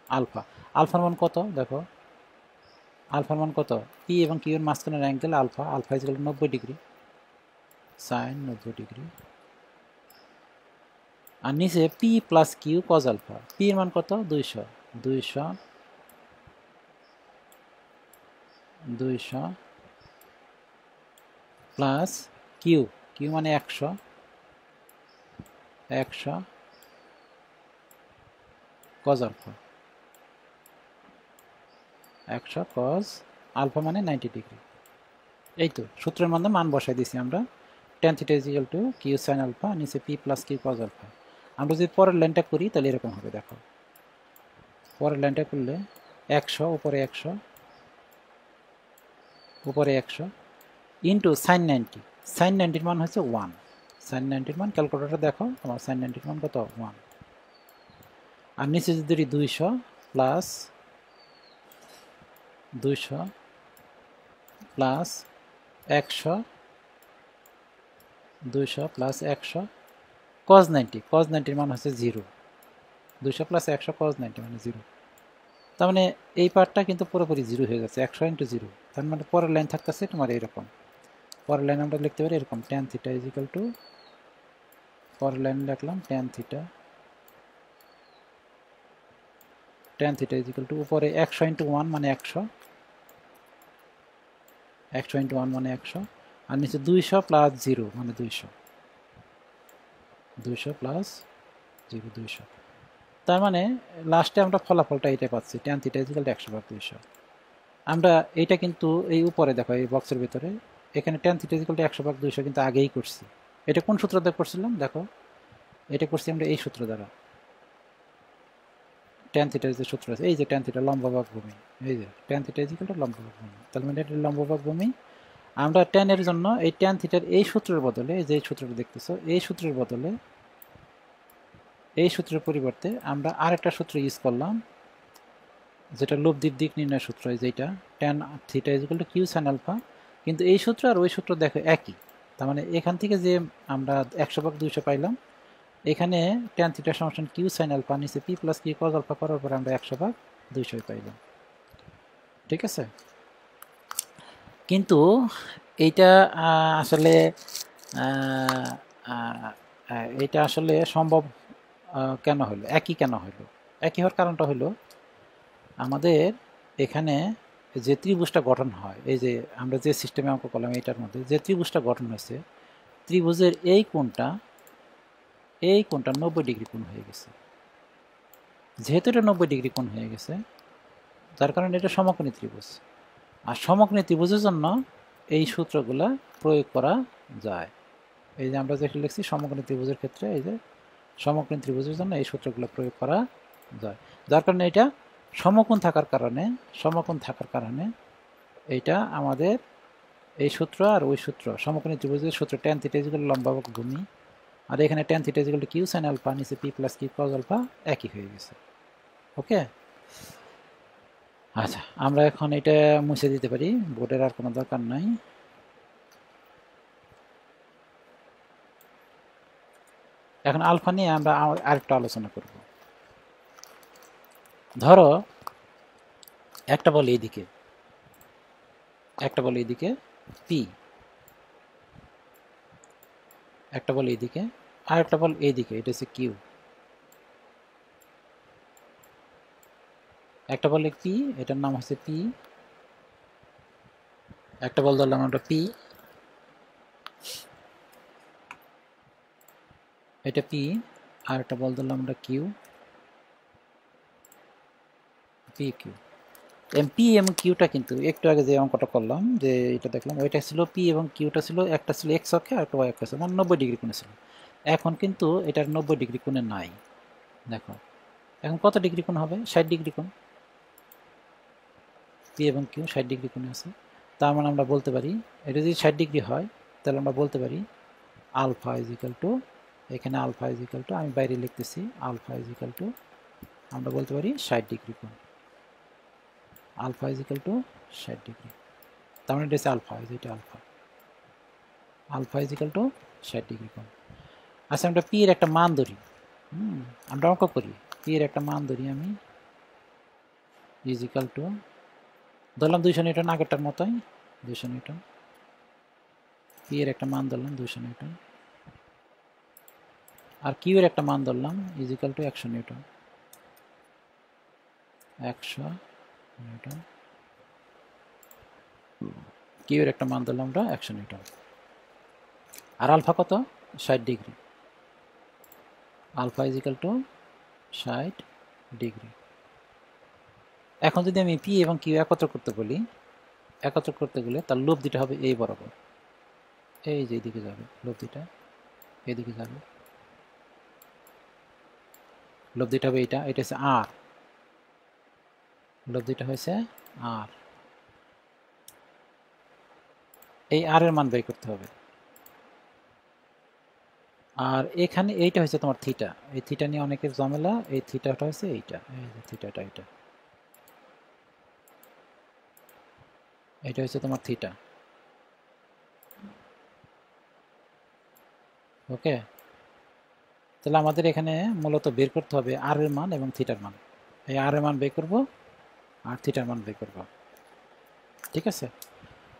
alpha. আলফার মান কত দেখো, আলফার মান কত, পি এবং কিউ এর মাঝখানের angle alpha, alpha is 90 degree, sine 90 degree. আর নিচে P plus Q cos alpha, P এর মান কত 200, 200 প্লাস কিউ, কিউ মানে 100 কজ আলফা, 100 কজ আলফা মানে 90 ডিগ্রি। এই তো সূত্রের মধ্যে মান বসাই দিয়েছি আমরা, tan theta is equal to Q sine alpha নিচে P plus Q cos alpha. আমরা যদি পরের লাইনটা করি তাহলে এরকম হবে, দেখো পরের লাইনটা করলে 100 উপরে 100 উপরে 100 ইন্টু সাইন 90, সাইন 90 মান হচ্ছে 1, সাইন 90 মান ক্যালকুলেটর দেখো তোমার সাইন 90 মান কত 1, আর নিচে যদি 200 প্লাস 100 200 প্লাস 100 কজ 90, কজ 90 মান হচ্ছে 0, 200 প্লাস 100 কজ 90 মানে 0। তার মানে এই পার্টটা কিন্তু পুরোপুরি 0 হয়ে যাচ্ছে, 100 ইন্টু 0। তার মানে পরের লাইন থাকতেছে তোমার এইরকম, পরের লাইন আমরা লিখতে পারি এরকম, tan theta is equal two, পরের লাইন লিখলাম tan theta is equal two উপরে 100 ইন্টু 1 মানে 100, 100 ইন্টু 1 মানে 100, আর নিচে 200 প্লাস 0 মানে 200, 200 প্লাস 0 200। তার মানে লাস্টে আমরা ফলাফলটা এটা পাচ্ছি, tan theta is equal two 100/200। আমরা এইটা কিন্তু এই উপরে দেখো এই বক্সের ভিতরে এখানে tan theta is equal two 100/200 কিন্তু আগেই করছি। এটা কোন সূত্র দ্বারা করছিলাম দেখো, এটা করছি আমরা এই সূত্র দ্বারা, ট্যান থিটার যে সূত্র আছে, এই যে ট্যান থিটা লম্বভাগ ভূমি, এই যে tan theta is equal to লম্বভাগ ভূমি, তার মানে এটা লম্বভাগ ভূমি। আমরা ট্যানের জন্য এই ট্যান থিটার এই সূত্রের বদলে, যে সূত্রটা দেখতেছো এই সূত্রের বদলে, এই সূত্রের পরিবর্তে আমরা আরেকটা সূত্র ইউজ করলাম, যেটা লব্ধির দিক নির্ণয় সূত্র, যেটা tan theta is equal to Q sine alpha. কিন্তু এই সূত্র আর ওই সূত্র দেখো একই, তার মানে এখান থেকে যে আমরা 100/200 পাইলাম, এখানে ট্যান থিটা সমান কিউ সাইন আলফা নিচে P plus Q cos alpha করার পর আমরা 100/200 পাইলাম, ঠিক আছে। কিন্তু এইটা আসলে এটা আসলে সম্ভব কেন হলো, একই কেন হলো? একই হওয়ার কারণটা হলো আমাদের এখানে যে ত্রিভুজটা গঠন হয়, এই যে আমরা যে সিস্টেমে অঙ্ক করলাম এইটার মধ্যে যে ত্রিভুজটা গঠন হয়েছে, ত্রিভুজের এই কোণটা 90 ডিগ্রি কোণ হয়ে গেছে। যেহেতু এটা 90 ডিগ্রি কোণ হয়ে গেছে, যার কারণে এটা সমকোণী ত্রিভুজ। আর সমকোণী ত্রিভুজের জন্য এই সূত্রগুলা প্রয়োগ করা যায়। এই যে আমরা যেটা লিখছি সমকোণী ত্রিভুজের ক্ষেত্রে, এই যে সমকোণী ত্রিভুজের জন্য এই সূত্রগুলো প্রয়োগ করা যায়। যার কারণে এটা সমকোণ থাকার কারণে এইটা আমাদের এই সূত্র আর ওই সূত্র, সমকোণী ত্রিভুজের সূত্র tan θ লম্বা বাহু ভূমি, আর এখানে tan θ q sin আলফা, নিচে p + q cos আলফা একই হয়ে গেছে। ওকে, আচ্ছা আমরা এখন এটা মুছে দিতে পারি, বোর্ডের আর কোনো দরকার নাই। এখন আলফা নিয়ে আমরা আরেকটা আলোচনা করব। ধরো একটা বল এইদিকে, একটা বল এইদিকে p, একটা বল এইদিকে, আর একটা বল এইদিকে, এটা হচ্ছে q। একটা বলে p, এটার নাম হচ্ছে p, একটা বল ধরলাম আমরা p, এটা p, আর একটা বল ধরলাম আমরা q, p q। পি এবং কিউটা কিন্তু একটু আগে যে অঙ্কটা করলাম, যে এটা দেখলাম, ওইটা ছিল পি এবং কিউটা ছিল, একটা ছিল এক্স অক্ষে আর একটা ওয়াই অক্ষে, মানে 90 ডিগ্রি কোণে ছিল। এখন কিন্তু এটার 90 ডিগ্রি কোণে নাই। দেখো এখন কত ডিগ্রি কোণ হবে? 60 ডিগ্রি কোণ। পি এবং কিউ 60 ডিগ্রি কোণে আছে। তার মানে আমরা বলতে পারি এটা যদি 60 ডিগ্রি হয়, তাহলে আমরা বলতে পারি আলফা ইজ ইকাল টু, এখানে আলফা ইজ ইকাল টু, আমি বাইরে লিখতেছি, আলফা ইজ ইকাল টু, আমরা বলতে পারি 60 ডিগ্রি কোণ। Alpha is equal to 60 degree, তার মানে এটা হচ্ছে আলফা, এটা alpha, alpha is equal to 60 degree কোণ। আচ্ছা আমরা পি এর একটা মান ধরি, আমরা অঙ্ক করি, পি এর একটা মান ধরি আমি, ইজ ইকাল টু ধরলাম 200 নিউটন, আগেরটার মতোই 200 নিউটন। পি এর একটা মান ধরলাম 200 নিউটন, আর কিউ এর একটা মান ধরলাম is equal to 100 newton, 100 newton. Q এর একটা মান ধরলাম আমরা 100 নিউটন। আর আলফা কত? 60 degree. Alpha is equal to 60 degree. এখন যদি আমি পি এবং কিউ একত্র করতে বলি, একত্র করতে গেলে তার লব দিতে হবে এই বরাবর, এই যে এইদিকে যাবে লব দিটা, এইদিকে যাবে লব দিটা হবে এইটা, এটা হচ্ছে আর, লব দিটা হয়েছে আর, এই আর এর মান বের করতে হবে। আর এখানে এইটা হচ্ছে তোমার থিটা, এই থিটা নিয়ে অনেকের ঝামেলা, এই থিটাটা হচ্ছে এইটা, এই যে থিটাটা, এটা হচ্ছে তোমার থিটা। ওকে, তাহলে আমাদের এখানে মূলত বের করতে হবে আর এর মান এবং থিটার মান। এই আর এর মান বের করব আর থিটার মান বের করব, ঠিক আছে।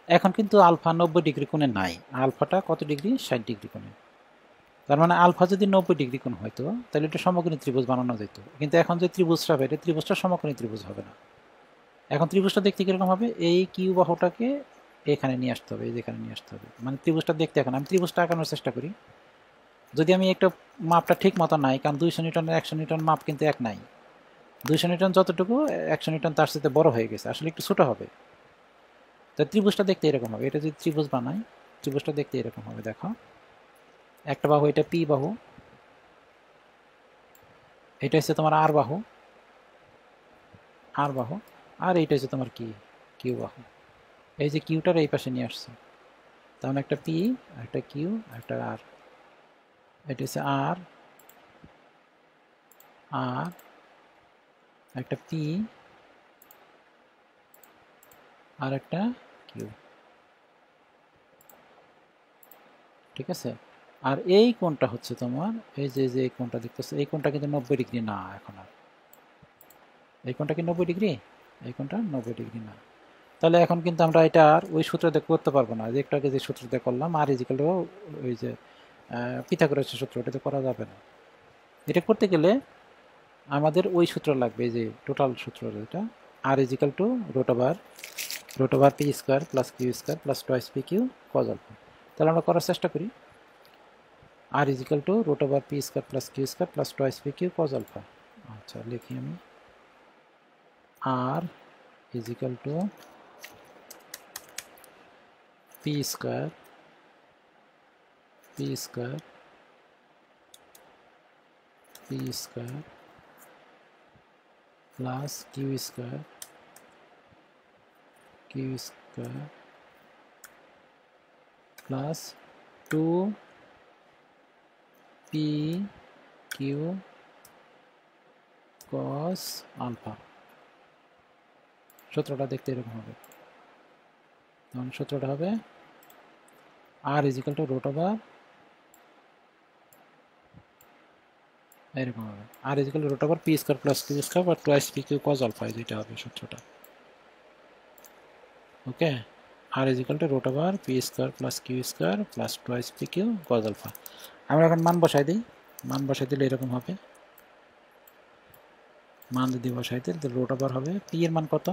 এখন কিন্তু আলফা 90 ডিগ্রি কোণে নাই, আলফাটা কত ডিগ্রি? 60 ডিগ্রি কোণে। তার মানে আলফা যদি 90 ডিগ্রি কোণ হয়তো, তাহলে এটা সমকোণী ত্রিভুজ বানানো যেত। কিন্তু এখন যে ত্রিভুজটা হবে, এটা ত্রিভুজটা সমকোণী ত্রিভুজ হবে না। এখন ত্রিভুজটা দেখতে কিরকম হবে? এই কিউ বাহুটাকে এখানে নিয়ে আসতে হবে, এই যেখানে নিয়ে আসতে হবে, মানে ত্রিভুজটা দেখতে। এখন আমি ত্রিভুজটা আঁকানোর চেষ্টা করি, যদি আমি একটা মাপটা ঠিক মতো নাই, কারণ 200 নিউটনের 100 নিউটন মাপ কিন্তু এক নাই। 200 নিউটন যতটুকু, 100 নিউটন তার সাথে বড় হয়ে গেছে, আসলে একটু ছোট হবে। তো ত্রিভুজটা দেখতে এরকম হবে, এটা যদি ত্রিভুজ বানাই, ত্রিভুজটা দেখতে এরকম হবে। দেখো একটা বাহু, এটা পি বাহু, এটা হচ্ছে তোমার আর বাহু, আর বাহু, আর এইটা হচ্ছে তোমার কি কিউ বাহু। এই যে কিউটার এই পাশে নিয়ে আসছে, তাহলে একটা পি, একটা কিউ, একটা আর, এটা হচ্ছে আর, আর একটা পি আর একটা কিউ, ঠিক আছে। আর এই কোণটা হচ্ছে তোমার, এই যে যে কোণটা দেখতেছো, এই কোণটা কিন্তু 90 ডিগ্রি না। এখন আর এই কোণটা কি 90 ডিগ্রি? এই কোণটা 90 ডিগ্রি না। তাহলে এখন কিন্তু আমরা এটা আর ওই সূত্র দিয়ে করতে পারবো না, যে একটু আগে যে সূত্র দিয়ে করলাম, আর ইজিক্যাল ওই যে পিথাগোরাসের সূত্র, ওটাতে করা যাবে না। এটা করতে গেলে আমাদের ওই সূত্র লাগবে, যে টোটাল সূত্র যেটা R is equal to root over P square plus Q square plus twice P Q cos alpha. তাহলে আমরা করার চেষ্টা করি। R is equal to root over P square plus Q square plus twice P Q cos alpha. আচ্ছা লিখি আমি, R is equal to P square P square P square plus Q square plus two P Q cos alpha. সূত্রটা দেখতে এরকম হবে। তখন সূত্রটা হবে R is equal to root over, এরকম হবে R is equal to root over P square plus Q square বা twice P Q cos alpha, যেটা হবে সূত্রটা। Okay, R is equal to root over P square plus Q square plus twice P Q cos alpha. আমরা এখন মান বসাই দিই। মান বসাই দিলে এরকম হবে। মান যদি বসাই দিই তাহলে রুট ওভার হবে, পি এর মান কত,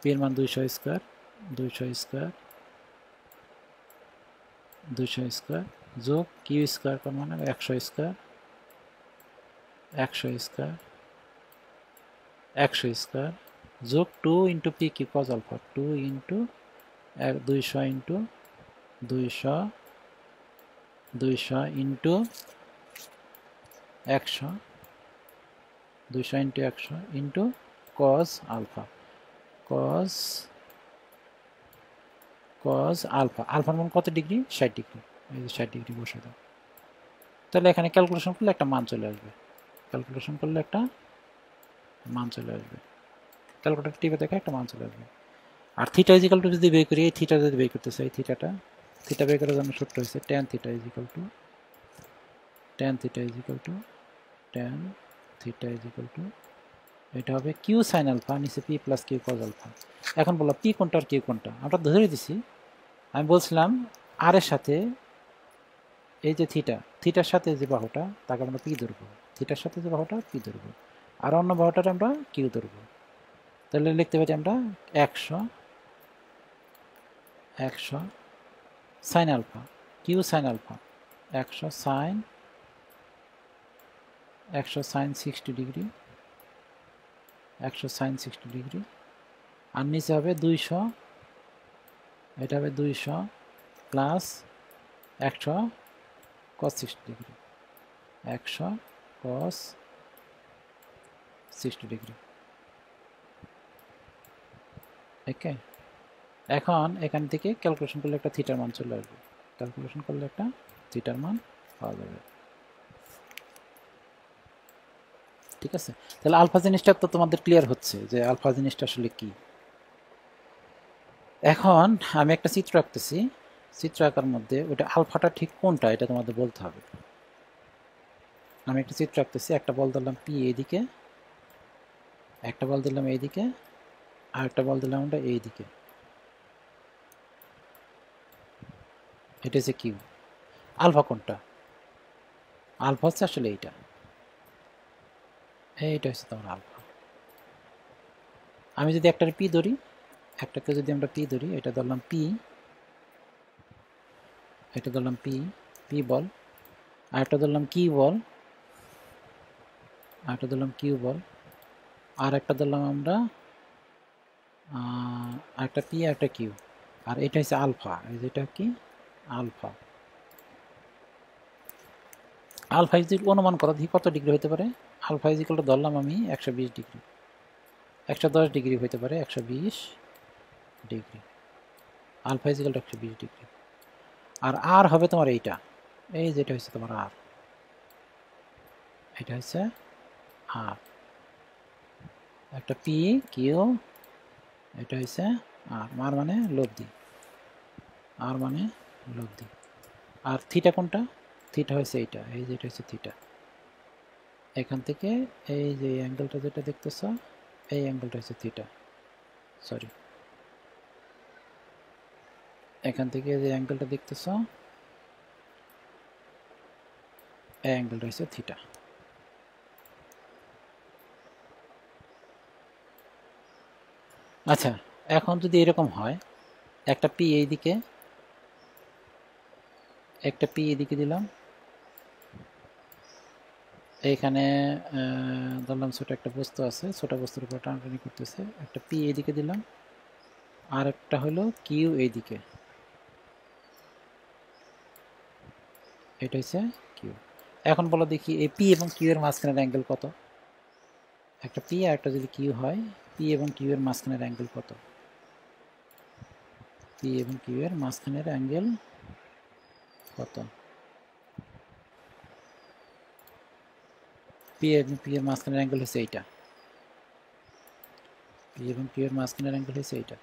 পি এর মান 200 স্কোয়ার 200 স্কোয়ার যোগ কিউ স্কোয়ার মানে 100 স্কোয়ার 100 স্কোয়ার যোগ 2 into P Q cos alpha, 2 into 200 into 200 into 100 200 into 100 into cos alpha, cos alpha. আলফার মান কত ডিগ্রি? 60 ডিগ্রি। এই যে 60 ডিগ্রি বসে দাও। তাহলে এখানে ক্যালকুলেশন করলে একটা মান চলে আসবে। ক্যালকুলেটর টিপে দেখে একটা মান চলে আসবে। আর থিটা ইজ ইকাল টু যদি বের করি, এই থিটা যদি বের করতে চাই, থিটা বের করার জন্য সূত্র হচ্ছে tan theta is equal to এটা হবে কিউ সাইন আলফা, নিচে P plus Q cos alpha. এখন বললাম পি কোনটা আর কিউ কোনটা, আমরা ধরে দিছি। আমি বলছিলাম আর এর সাথে এই যে থিটার সাথে যে বাহুটা তাকে আমরা পি ধরবো, থিটার সাথে যে বাহুটা পি ধরবো, আর অন্য বাহুটার আমরা কিউ ধরবো। তাহলে লিখতে পারি আমরা 100 sine alpha, Q sine alpha 100 sine 60 degree, আর নিচে হবে 200, এটা হবে 200 প্লাস 100 cos 60 degree, 100 cos 60 degree. Okay, এখন এখান থেকে ক্যালকুলেশন করলে একটা থিটার মান চলে আসবে, পাওয়া যাবে। ঠিক আছে, তাহলে আলফা জিনিসটা তো তোমাদের ক্লিয়ার হচ্ছে যে আলফা জিনিসটা আসলে কি। এখন আমি একটা চিত্র আঁকতেছি, চিত্র আঁকার মধ্যে ওটা আলফাটা ঠিক কোনটা এটা তোমাদের বলতে হবে। আমি একটা চিত্র আঁকতেছি, একটা বল দিলাম পি এইদিকে, একটা বল দিলাম এইদিকে, আর একটা বল দিলাম আমরা এইদিকে। এটা হচ্ছে কিউ। আলফা কোনটা? আলফা হচ্ছে আসলে এইটা হচ্ছে তোমার আলফা। আমি যদি একটার পি ধরি, একটাকে যদি আমরা পি ধরি, এটা ধরলাম পি, পি বল, আর একটা ধরলাম কিউ বল, আর একটা ধরলাম আমরা একটা পি আর একটা কিউ, আর এটা হচ্ছে আলফা। এই যেটা কি আলফা। আলফা যদি অনুমান করা দেখি কত ডিগ্রি হতে পারে। আলফা ইজিক্যালটা ধরলাম আমি 120 ডিগ্রি, 110 ডিগ্রি হতে পারে, 120 ডিগ্রি। আলফা ইজিক্যালটা 120 ডিগ্রি। আর আর হবে তোমার এইটা, এই যেটা হচ্ছে তোমার আর, এটা হচ্ছে আর, একটা পি কিউ, এটা হচ্ছে আর, আর মানে লব্ধি, আর থিটা কোনটা? থিটা হচ্ছে এইটা, এই যেটা হচ্ছে থিটা। এখান থেকে এই যে অ্যাঙ্গেলটা যেটা দেখতেছ, এই অ্যাঙ্গেলটা হচ্ছে থিটা, সরি, এখান থেকে যে অ্যাঙ্গেলটা দেখতেছ এই অ্যাঙ্গেলটা হচ্ছে থিটা। আচ্ছা, এখন যদি এরকম হয় একটা পি এইদিকে একটা পি এদিকে দিলাম, এইখানে ধরলাম ছোট একটা বস্তু আছে, ছোট বস্তুর উপর টানাটানি করতেছে, একটা পি এইদিকে দিলাম, আর একটা হলো কিউ এইদিকে, এটা হচ্ছে কিউ। এখন বলো দেখি এই পি এবং কিউ এর মাঝখানের অ্যাঙ্গেল কত? একটা পি আর একটা যদি কিউ হয়, পি এবং কিউ এর মাঝখানের অ্যাঙ্গেল কত? পি এবং কিউ এর মাঝখানের অ্যাঙ্গেল কত? পি এর মাঝখানের অ্যাঙ্গেল হচ্ছে এইটা, পি এবং কিউ এর মাঝখানের অ্যাঙ্গেল হচ্ছে এইটা,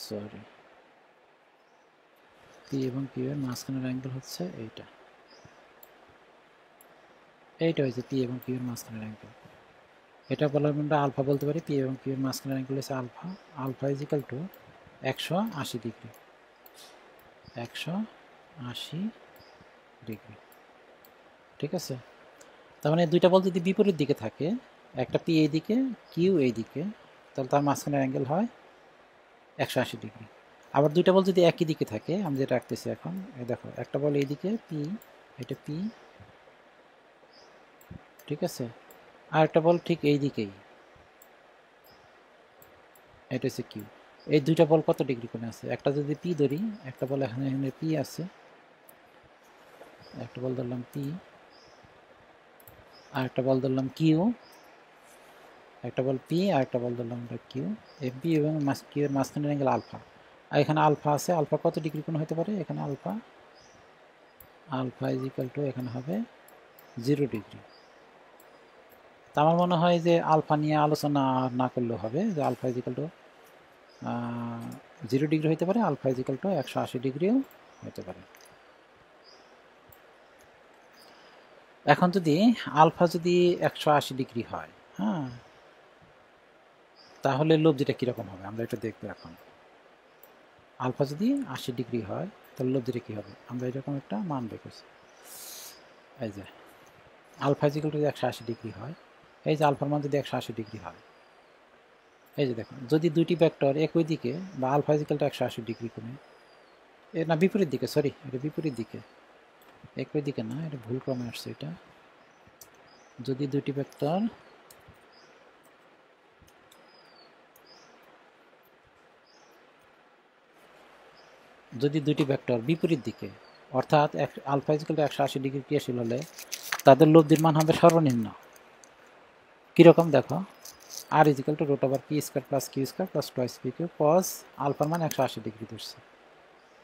সরি, পি এবং কিউ এর মাঝখানের অ্যাঙ্গেল হচ্ছে এইটা, এইটা হচ্ছে পি এবং কিউ এর মাঝখানের অ্যাঙ্গেল। এটা বলার আমরা আলফা বলতে পারি, পি এবং কিউ এর মাঝখানের অ্যাঙ্গেল হচ্ছে alpha. Alpha is equal to 180 degree, 180 degree, ঠিক আছে। তার মানে দুইটা বল যদি বিপরীত দিকে থাকে, একটা পি এই দিকে, কিউ এই দিকে, তাহলে তার মাঝখানের অ্যাঙ্গেল হয় 180 ডিগ্রি। আবার দুইটা বল যদি একই দিকে থাকে, আমি যেটা রাখতেছি এখন, এই দেখো একটা বল এইদিকে পি, এটা পি, ঠিক আছে, আর একটা বল ঠিক এই দিকেই, এটা হচ্ছে কিউ। এই দুইটা বল কত ডিগ্রি কোণে আছে? একটা যদি পি ধরি, একটা বল এখানে এখানে পি আছে, একটা বল ধরলাম পি, আর একটা বল ধরলাম কিউ, একটা বল পি আর একটা বল ধরলাম কিউ। এই পি এবং কিউ এর মাঝখানের অ্যাঙ্গেল আলফা, আর এখানে আলফা আছে, আলফা কত ডিগ্রি কোণ হতে পারে? এখানে alpha, alpha is equal to এখানে হবে 0 ডিগ্রি। তা আমার মনে হয় যে আলফা নিয়ে আলোচনা না করলেও হবে, যে alpha is equal to 0 degree হতে পারে, আলফা ইজ ইকাল টু 180 ডিগ্রিও হতে পারে। এখন যদি আলফা যদি 180 ডিগ্রি হয়, হ্যাঁ, তাহলে লব্ধিটা কীরকম হবে আমরা এটা দেখবো এখন। আলফা যদি 80 ডিগ্রি হয় তাহলে লব্ধিটা কী হবে, আমরা এরকম একটা মান রেখেছি। এই যে আলফা ইজ ইকাল টু যদি 180 ডিগ্রি হয়, এই যে আলফার মান যদি 180 ডিগ্রি হয়, এই যে দেখুন যদি দুইটি ভেক্টর একই দিকে, বা alpha is equal to 180 degree কোণে, না বিপরীত দিকে, সরি এটা বিপরীত দিকে, একই দিকে না, এটা ভুল ক্রমে আসছে এটা। যদি দুইটি ভেক্টর বিপরীত দিকে, অর্থাৎ alpha is equal to 180 degree ক্রিয়াশীল হলে তাদের লব্ধির মান হবে সর্বনিম্ন। কীরকম দেখো, R is equal to root over P square plus Q square plus twice P Q, cos আলফার মান 180 ডিগ্রি ধরছে,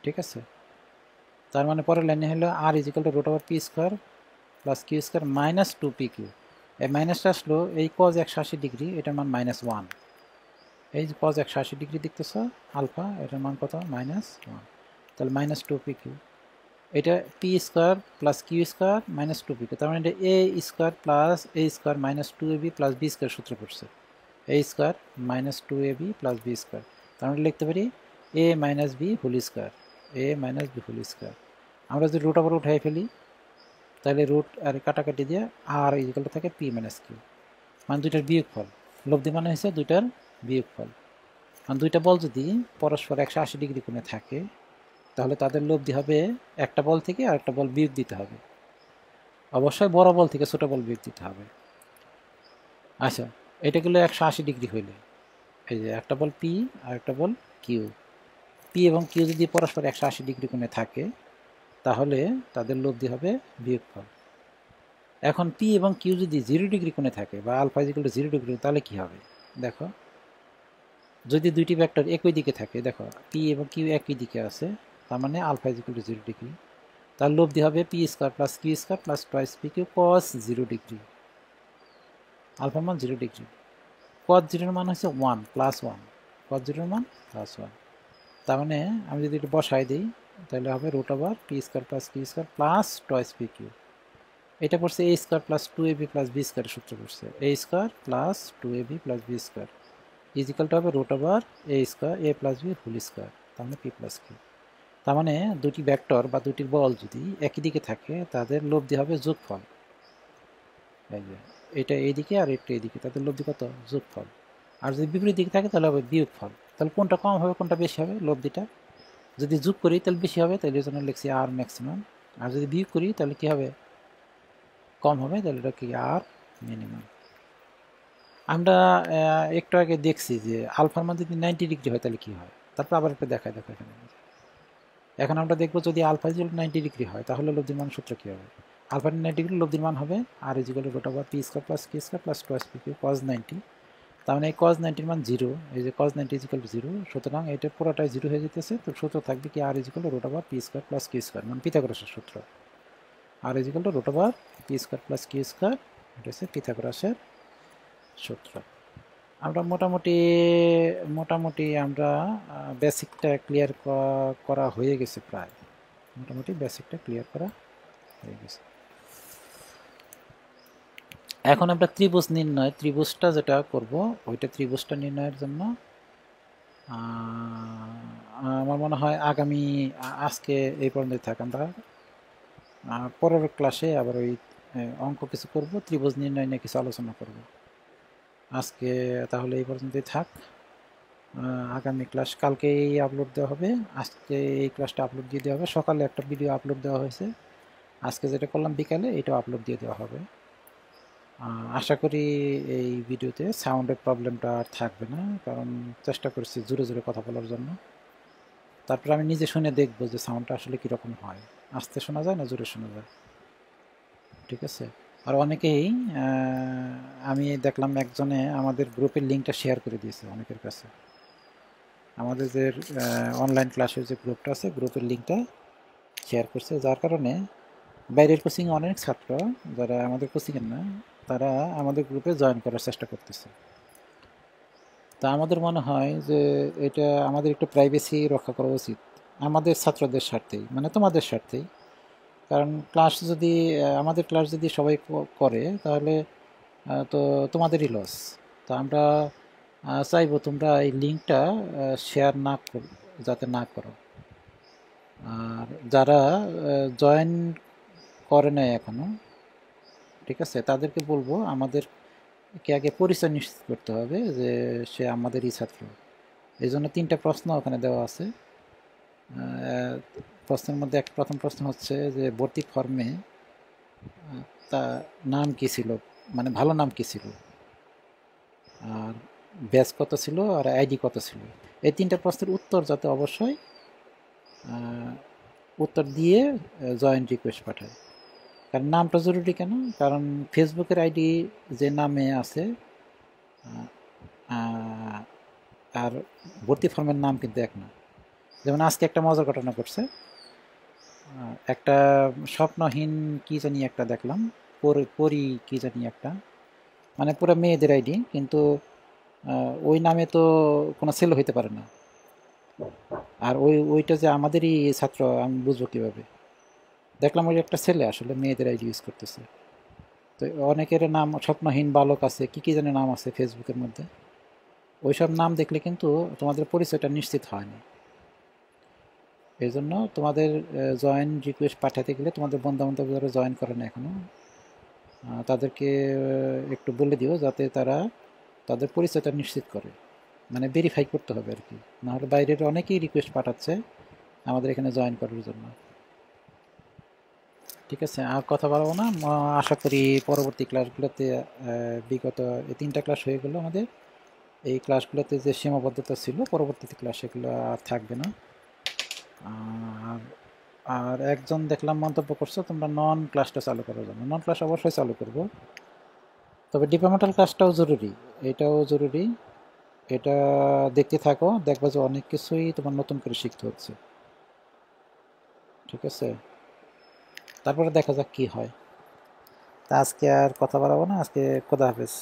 ঠিক আছে। তার মানে পরের লাইনে হলো R is equal to root over P square plus Q square minus 2 P Q. এই মাইনাসটা আসলো, এই কজ 180 ডিগ্রি, এটার মান -1। এই যে কজ 180 ডিগ্রি দেখতেছ আলফা, এটার মান কত? -1, তাহলে -2 পি কিউ। এটা p square plus Q square minus 2 P q, তার মানে এটা a square plus a square minus 2ab plus b square সূত্র পড়ছে, a square minus 2ab plus b square. তার মানে লিখতে পারি a minus b whole square, a minus b whole square. আমরা যদি রুট ওভার উঠাই ফেলি, তাহলে রুট আর কাটাকাটি দিয়ে আর ইজিক্যালটা থাকে পি মাইনাস কিউ, মানে দুইটার বিয়োগফল। লব্ধি মানে হচ্ছে দুইটার বিয়োগফল। মানে দুইটা বল যদি পরস্পর 180 ডিগ্রি কোণে থাকে, তাহলে তাদের লব্ধি হবে একটা বল থেকে আর একটা বল বিয়োগ দিতে হবে, অবশ্যই বড় বল থেকে ছোট বল বিয়োগ দিতে হবে। আচ্ছা, এটা গেলো 180 ডিগ্রি হইলে, এই যে একটা বল পি আর একটা বল কিউ, পি এবং কিউ যদি পরস্পর 180 ডিগ্রি কোণে থাকে, তাহলে তাদের লব্ধি হবে বিয়োগফল। এখন পি এবং কিউ যদি 0 ডিগ্রি কোণে থাকে, বা alpha is equal to 0 degree, তাহলে কি হবে দেখো, যদি দুইটি ভেক্টর একই দিকে থাকে, দেখো পি এবং কিউ একই দিকে আছে, তার মানে alpha is equal to 0 degree, তার লব্ধি হবে P square plus Q square plus twice P Q cos 0 degree, আলফার মান 0 ডিগ্রি। কস 0 মান হচ্ছে 1 প্লাস 1, কস 0 মান প্লাস 1। তার মানে আমি যদি এটা বসাই দিই, তাহলে হবে root over P square plus Q square plus twice P q. এটা পড়ছে a square plus 2ab plus b স্কোয়ারের সূত্র পড়ছে, a square plus 2ab plus b square is equal to হবে root over a square a plus b whole square, তার মানে P plus Q. তার মানে দুটি ভেক্টর বা দুটি বল যদি একই দিকে থাকে, তাদের লব্ধি হবে যোগফল। এই যে এটা এইদিকে আর এটা এইদিকে, তাদের লব্ধি কত? যোগফল। আর যদি বিপরীত দিকে থাকে তাহলে হবে বিয়োগফল। তাহলে কোনটা কম হবে কোনটা বেশি হবে? লব্ধিটা। যদি যোগ করি তাহলে বেশি হবে, তাহলে এই জন্য লিখছি আর ম্যাক্সিমাম। আর যদি বিয়োগ করি তাহলে কী হবে? কম হবে, তাহলে এটা কি আর মিনিমাম। আমরা একটু আগে দেখছি যে আলফার মান যদি 90 ডিগ্রি হয় তাহলে কী হয়। তারপর আবার একটু দেখায় দেখো এখানে। এখন আমরা দেখবো যদি আলফা ইকুয়াল 90 ডিগ্রি হয় তাহলে লব্ধির মান সূত্র কী হবে? আলফা 90 ডিগ্রি লব্ধির মান হবে R equal root over P square plus Q square plus twice P Q cos 90। তার মানে এই কজ 90-র মান 0, এই যে কজ 90 ইকুয়াল টু 0, সুতরাং এটা পুরোটাই 0 হয়ে যেতেছে। তো সূত্র থাকবে কি R equal root over P square plus Q square, মানে পিথাগোরাসের সূত্র। R equal to root over P square plus Q square, এটা হচ্ছে পিথাগোরাসের সূত্র। আমরা মোটামুটি আমরা বেসিকটা ক্লিয়ার করা হয়ে গেছে, প্রায় মোটামুটি বেসিকটা ক্লিয়ার করা হয়ে গেছে। এখন আমরা ত্রিভুজ নির্ণয়, ত্রিভুজটা যেটা করব ওইটা ত্রিভুজটা নির্ণয়ের জন্য আমার মনে হয় আজকে এই পর্যন্তই থাক। আমরা পরের ক্লাসে আবার ওই অঙ্ক কিছু করব, ত্রিভুজ নির্ণয় নিয়ে কিছু আলোচনা করব। আজকে তাহলে এই পর্যন্তই থাক। আগামী ক্লাস কালকেই আপলোড দেওয়া হবে। আজকে এই ক্লাসটা আপলোড দিয়ে দেওয়া হবে। সকালে একটা ভিডিও আপলোড দেওয়া হয়েছে, আজকে যেটা করলাম বিকালে এটাও আপলোড দিয়ে দেওয়া হবে। আশা করি এই ভিডিওতে সাউন্ডের প্রবলেমটা আর থাকবে না, কারণ চেষ্টা করছি জোরে জোরে কথা বলার জন্য। তারপর আমি নিজে শুনে দেখব যে সাউন্ডটা আসলে কীরকম হয়, আস্তে শোনা যায় না জোরে শোনা যায়। ঠিক আছে। আর অনেকেই আমি দেখলাম একজনে আমাদের গ্রুপের লিঙ্কটা শেয়ার করে দিয়েছে অনেকের কাছে। আমাদের যে অনলাইন ক্লাসের যে গ্রুপটা আছে গ্রুপের লিঙ্কটা শেয়ার করছে, যার কারণে বাইরের কোচিংয়ে অনেক ছাত্র যারা আমাদের কোচিংয়ের না তারা আমাদের গ্রুপে জয়েন করার চেষ্টা করতেছে। তা আমাদের মনে হয় যে এটা আমাদের একটু প্রাইভেসি রক্ষা করা উচিত আমাদের ছাত্রদের স্বার্থেই, মানে তোমাদের স্বার্থেই। কারণ আমাদের ক্লাস যদি সবাই করে তাহলে তো তোমাদেরই লস। তো আমরা চাইবো তোমরা এই লিঙ্কটা শেয়ার যাতে না করো। আর যারা জয়েন করে নেয় এখনও, ঠিক আছে, তাদেরকে বলবো আমাদেরকে আগে পরিচয় নিশ্চিত করতে হবে যে সে আমাদেরই ছাত্র। এই জন্য 3টা প্রশ্ন ওখানে দেওয়া আছে। প্রশ্নের মধ্যে প্রথম প্রশ্ন হচ্ছে যে ভর্তি ফর্মে তা নাম কী ছিল, মানে ভালো নাম কী ছিল, আর ব্যাচ কত ছিল, আর আইডি কত ছিল। এই 3টা প্রশ্নের উত্তর যাতে অবশ্যই উত্তর দিয়ে জয়েন রিকোয়েস্ট পাঠায়। কারণ নামটা জরুরি কেন? কারণ ফেসবুকের আইডি যে নামে আছে আর ভর্তি ফর্মের নাম কিন্তু এক না। যেমন আজকে একটা মজার ঘটনা ঘটছে, একটা স্বপ্নহীন কি জানি একটা দেখলাম, পরি কি জানি একটা, মানে পুরো মেয়েদের আইডি, কিন্তু ওই নামে তো কোনো ছেলে হইতে পারে না। আর ওইটা যে আমাদেরই ছাত্র আমি বুঝবো কীভাবে? দেখলাম ওই একটা ছেলে আসলে মেয়েদের আইডি ইউজ করতেছে। তো অনেকের নাম স্বপ্নহীন বালক আছে, কি জানি নাম আছে ফেসবুকের মধ্যে। ওইসব নাম দেখলে কিন্তু তোমাদের পরিচয়টা নিশ্চিত হয় না। এই জন্য তোমাদের জয়েন রিকোয়েস্ট পাঠাতে গেলে তোমাদের বন্ধুবান্ধব যারা জয়েন করে না এখনও, তাদেরকে একটু বলে দিও যাতে তারা তাদের পরিচয়টা নিশ্চিত করে, মানে ভেরিফাই করতে হবে আর কি। নাহলে বাইরের অনেকেই রিকোয়েস্ট পাঠাচ্ছে আমাদের এখানে জয়েন করার জন্য। ঠিক আছে, আর কথা বাড়াবো না। আশা করি পরবর্তী ক্লাসগুলোতে বিগত এই 3টা ক্লাস হয়ে গেল আমাদের, এই ক্লাসগুলোতে যে সীমাবদ্ধতা ছিল পরবর্তীতে ক্লাস সেগুলো আর থাকবে না। আর একজন দেখলাম মন্তব্য করছো তোমরা নন ক্লাসটা চালু করার জন্য। নন ক্লাস অবশ্যই চালু করব, তবে ডিপার্টমেন্টাল ক্লাসটাও জরুরি, এটাও জরুরি। এটা দেখতে থাকো, দেখবা যে অনেক কিছুই তোমার নতুন করে শিখতে হচ্ছে। ঠিক আছে, তারপরে দেখা যাক কি হয়। তা আজকে আর কথা বাড়াবো না, আজকে খোদা হাফেজ।